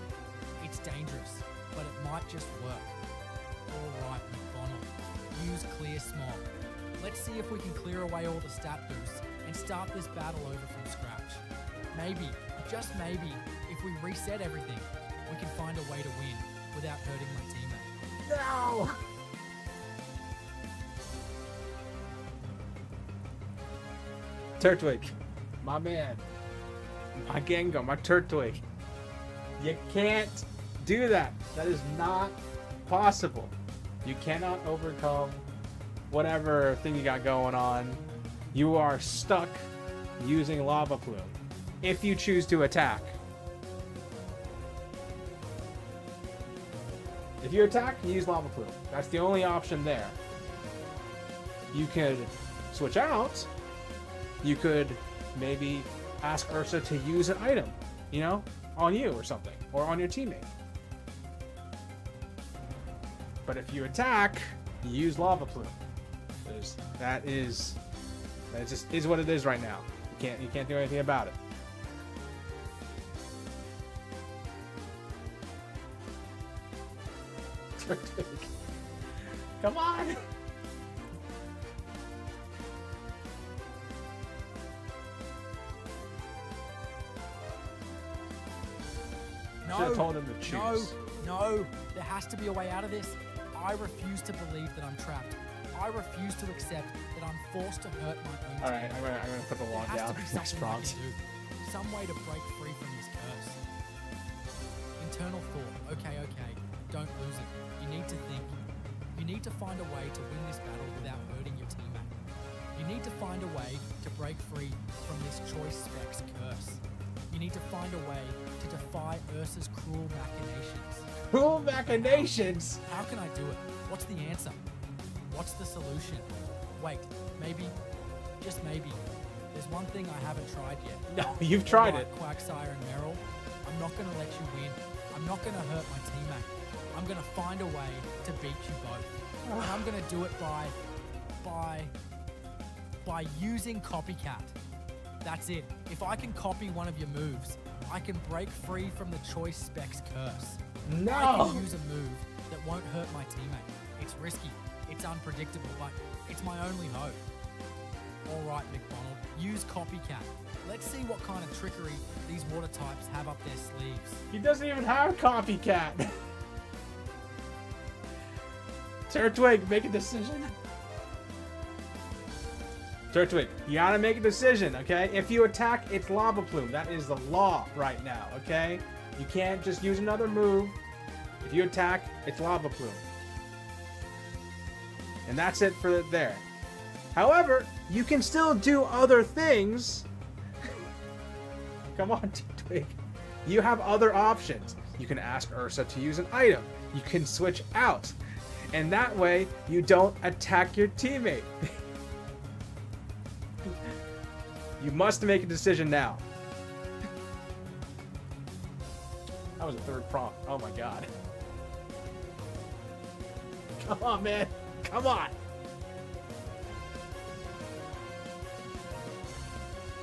It's dangerous, but it might just work. All right, McDonald, use Clear Smog. Let's see if we can clear away all the stat boosts and start this battle over from scratch. Maybe, just maybe, if we reset everything, we can find a way to win without hurting my teammate. No! Turtwig, my man, my Gengar, my Turtwig. You can't do that. That is not possible. You cannot overcome whatever thing you got going on. You are stuck using Lava Plume if you choose to attack. If you attack, you use Lava Plume. That's the only option there. You could switch out. You could maybe ask Ursa to use an item, you know, on you or something, or on your teammate. But if you attack, you use Lava Plume. That just is what it is right now. You can't do anything about it. Come on! No, should have told him to choose. No, there has to be a way out of this. I refuse to believe that I'm trapped. I refuse to accept that I'm forced to hurt my own team. Alright, I'm gonna put the log There has down. to be Next something I prompt. can do. Some way to break free from this curse. Internal thought. Okay. Don't lose it. You need to think. You need to find a way to win this battle without hurting your teammate. You need to find a way to break free from this Choice Specs curse. You need to find a way to defy Ursa's cruel machinations. Cruel machinations! How can I do it? What's the answer? What's the solution? Wait, maybe, just maybe, there's one thing I haven't tried yet. No, you've tried it. Quagsire and Meryl, I'm not going to let you win. I'm not going to hurt my teammate. I'm going to find a way to beat you both. And I'm going to do it by using Copycat. That's it. If I can copy one of your moves, I can break free from the choice specs curse. I No! can use a move that won't hurt my teammate. It's risky, it's unpredictable, but it's my only hope. Alright, McDonald, use Copycat. Let's see what kind of trickery these water types have up their sleeves. He doesn't even have Copycat. Turtwig, make a decision. Turtwig, you gotta make a decision, okay? If you attack, it's Lava Plume. That is the law right now, okay? You can't just use another move. If you attack, it's Lava Plume. And that's it for there. However, you can still do other things. Come on, Turtwig. You have other options. You can ask Ursa to use an item. You can switch out. And that way, you don't attack your teammate. You must make a decision now. That was a third prompt. Oh my god. Come on, man. Come on.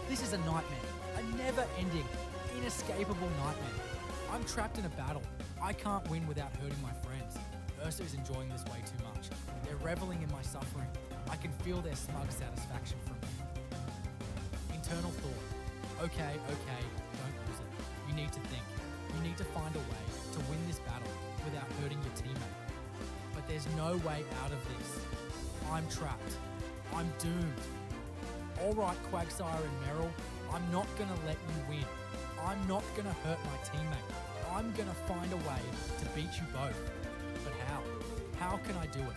This is a nightmare. A never-ending, inescapable nightmare. I'm trapped in a battle. I can't win without hurting my friends. Ursa is enjoying this way too much. They're reveling in my suffering. I can feel their smug satisfaction from me. Internal thought. Okay, don't lose it. You need to think. You need to find a way to win this battle without hurting your teammate. But there's no way out of this. I'm trapped. I'm doomed. Alright, Quagsire and Meryl, I'm not gonna let you win. I'm not gonna hurt my teammate. I'm gonna find a way to beat you both. But how? How can I do it?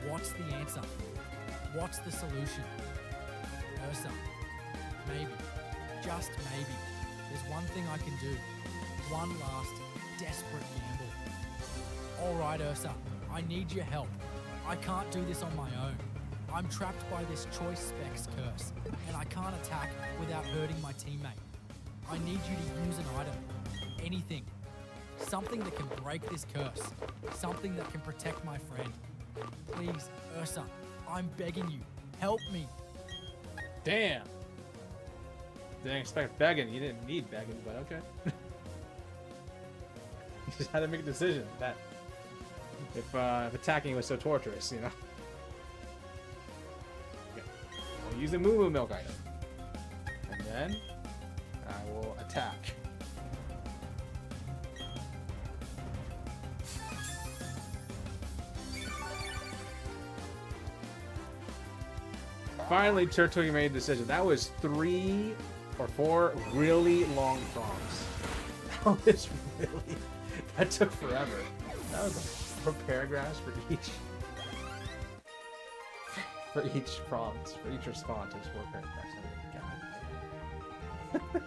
What's the answer? What's the solution? Ursa, maybe, just maybe, there's one thing I can do. One last, desperate gamble. Alright, Ursa, I need your help. I can't do this on my own. I'm trapped by this choice specs curse, and I can't attack without hurting my teammate. I need you to use an item. Anything. Something that can break this curse. Something that can protect my friend. Please, Ursa, I'm begging you. Help me. Damn. Didn't expect begging. You didn't need begging, but okay. You just had to make a decision that if attacking was so torturous, you know. Okay. I'll use the Moo Moo Milk item. And then I will attack. Finally, Turtwig made a decision. That was 3 or 4 really long prompts. That was really... That took forever. That was 4 paragraphs for each... For each prompt. For each response, it was 4 paragraphs. God.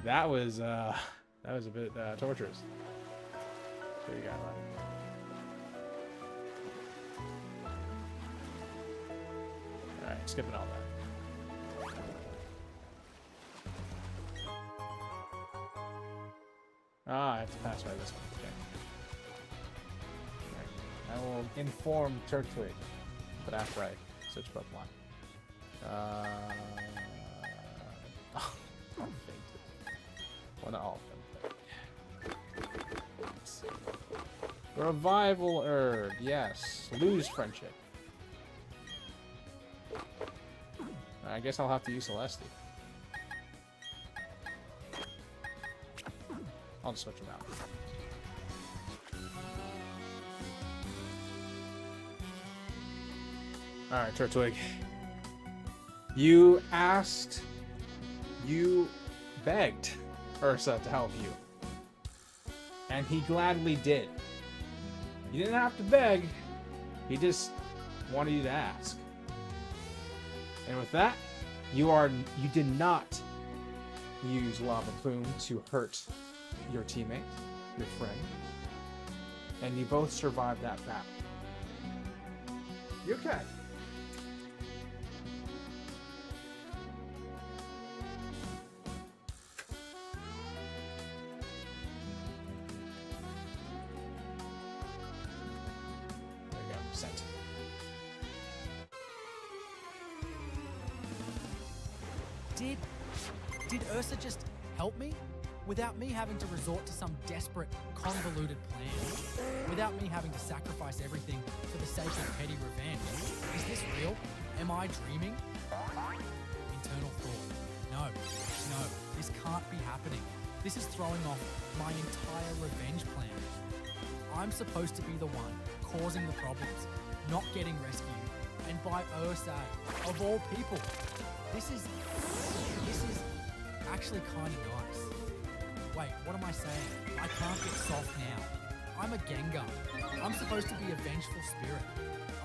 That was a bit torturous. So you got that. Alright, skipping all that. Ah, I have to pass by this one. Okay. Alright. I will inform Turtwig, but after I switch Pokemon. Oh, fainted. Well, not all of them, but... Let's see. Revival Herb, yes. Lose friendship. I guess I'll have to use Celeste. I'll just switch them out. Alright, Turtwig. You asked, you begged Ursa to help you. And he gladly did. You didn't have to beg, he just wanted you to ask. And with that, you did not use Lava Plume to hurt your teammate, your friend, and you both survived that battle. You're okay. There you go, sent. Did Ursa just help me? Without me having to resort to some desperate, convoluted plan. Without me having to sacrifice everything for the sake of petty revenge. Is this real? Am I dreaming? Internal thought. No, this can't be happening. This is throwing off my entire revenge plan. I'm supposed to be the one causing the problems, not getting rescued, and by Ursa, of all people. This is actually kind of nice. Wait, what am I saying? I can't get soft now. I'm a Gengar. I'm supposed to be a vengeful spirit.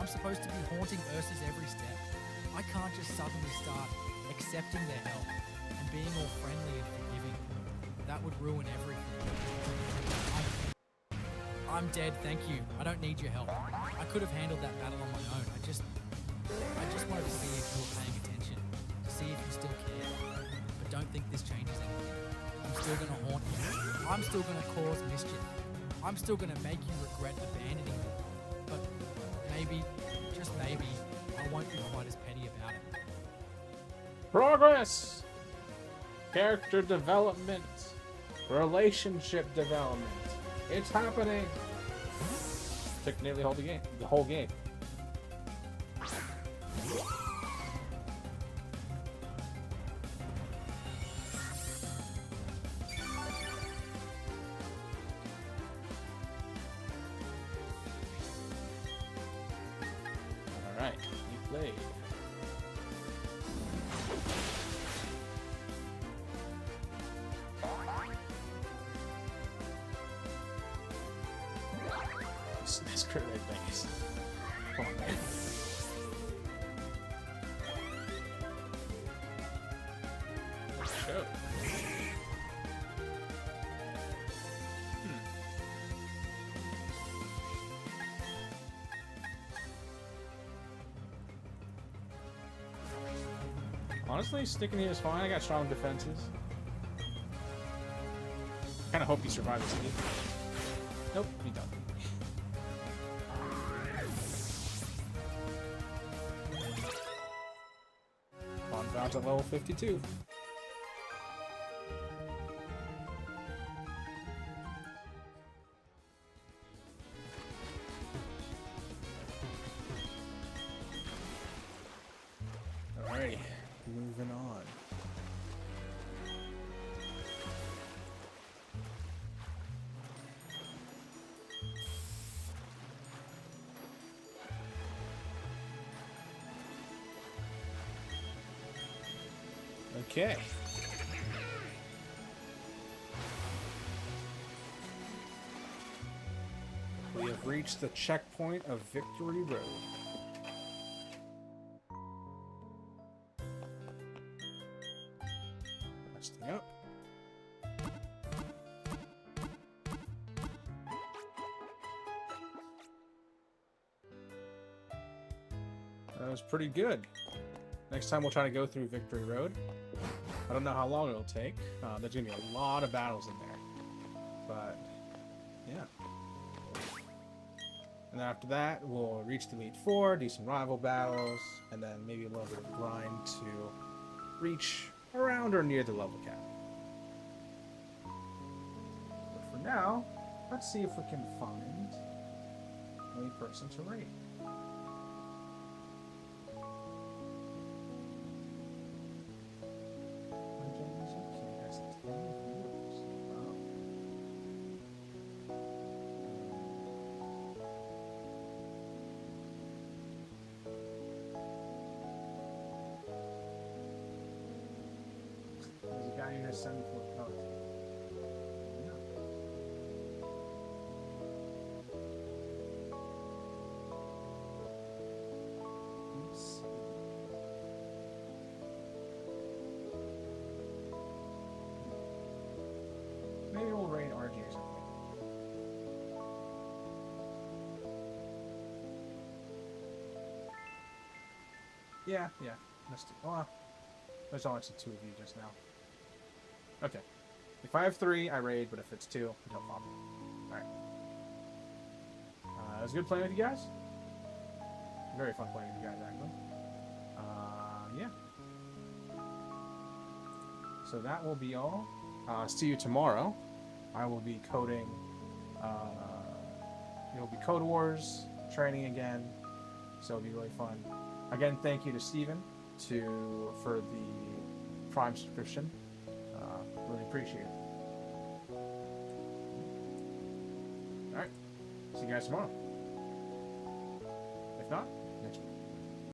I'm supposed to be haunting Ursa's every step. I can't just suddenly start accepting their help and being all friendly and forgiving. That would ruin everything. I'm dead, thank you. I don't need your help. I could have handled that battle on my own. I just wanted to see if you were paying attention, to see if you still care. But don't think this changes anything. I'm still gonna haunt you. I'm still gonna cause mischief. I'm still gonna make you regret abandoning me. But maybe, just maybe, I won't be quite as petty about it. Progress! Character development. Relationship development. It's happening! Took nearly the whole game. Alright, you played. This crit rate thing is... Come on, man. Show. Honestly, sticking here is fine. I got strong defenses. Kind of hope he survives this game. Nope, he doesn't. On down to level 52. Alrighty, moving on. Okay. We have reached the checkpoint of Victory Road. Resting up. That was pretty good. Next time we'll try to go through Victory Road. I don't know how long it'll take. There's gonna be a lot of battles in there. But, yeah. And then after that, we'll reach the Elite Four, do some rival battles, and then maybe a little bit of grind to reach around or near the level cap. But for now, let's see if we can find a person to raid. There's a guy in here 74 pounds. Let's see. Maybe we'll raid RG or something. Yeah. Let's do. Oh, there's only two of you just now. Okay. If I have 3, I raid, but if it's 2, I don't bother. Alright. It was good playing with you guys. Very fun playing with you guys, actually. Yeah. So that will be all. See you tomorrow. I will be coding. It'll be Code Wars training again, so it'll be really fun. Again, thank you to Steven for the Prime subscription. Really appreciate it. All right, see you guys tomorrow. If not, next week.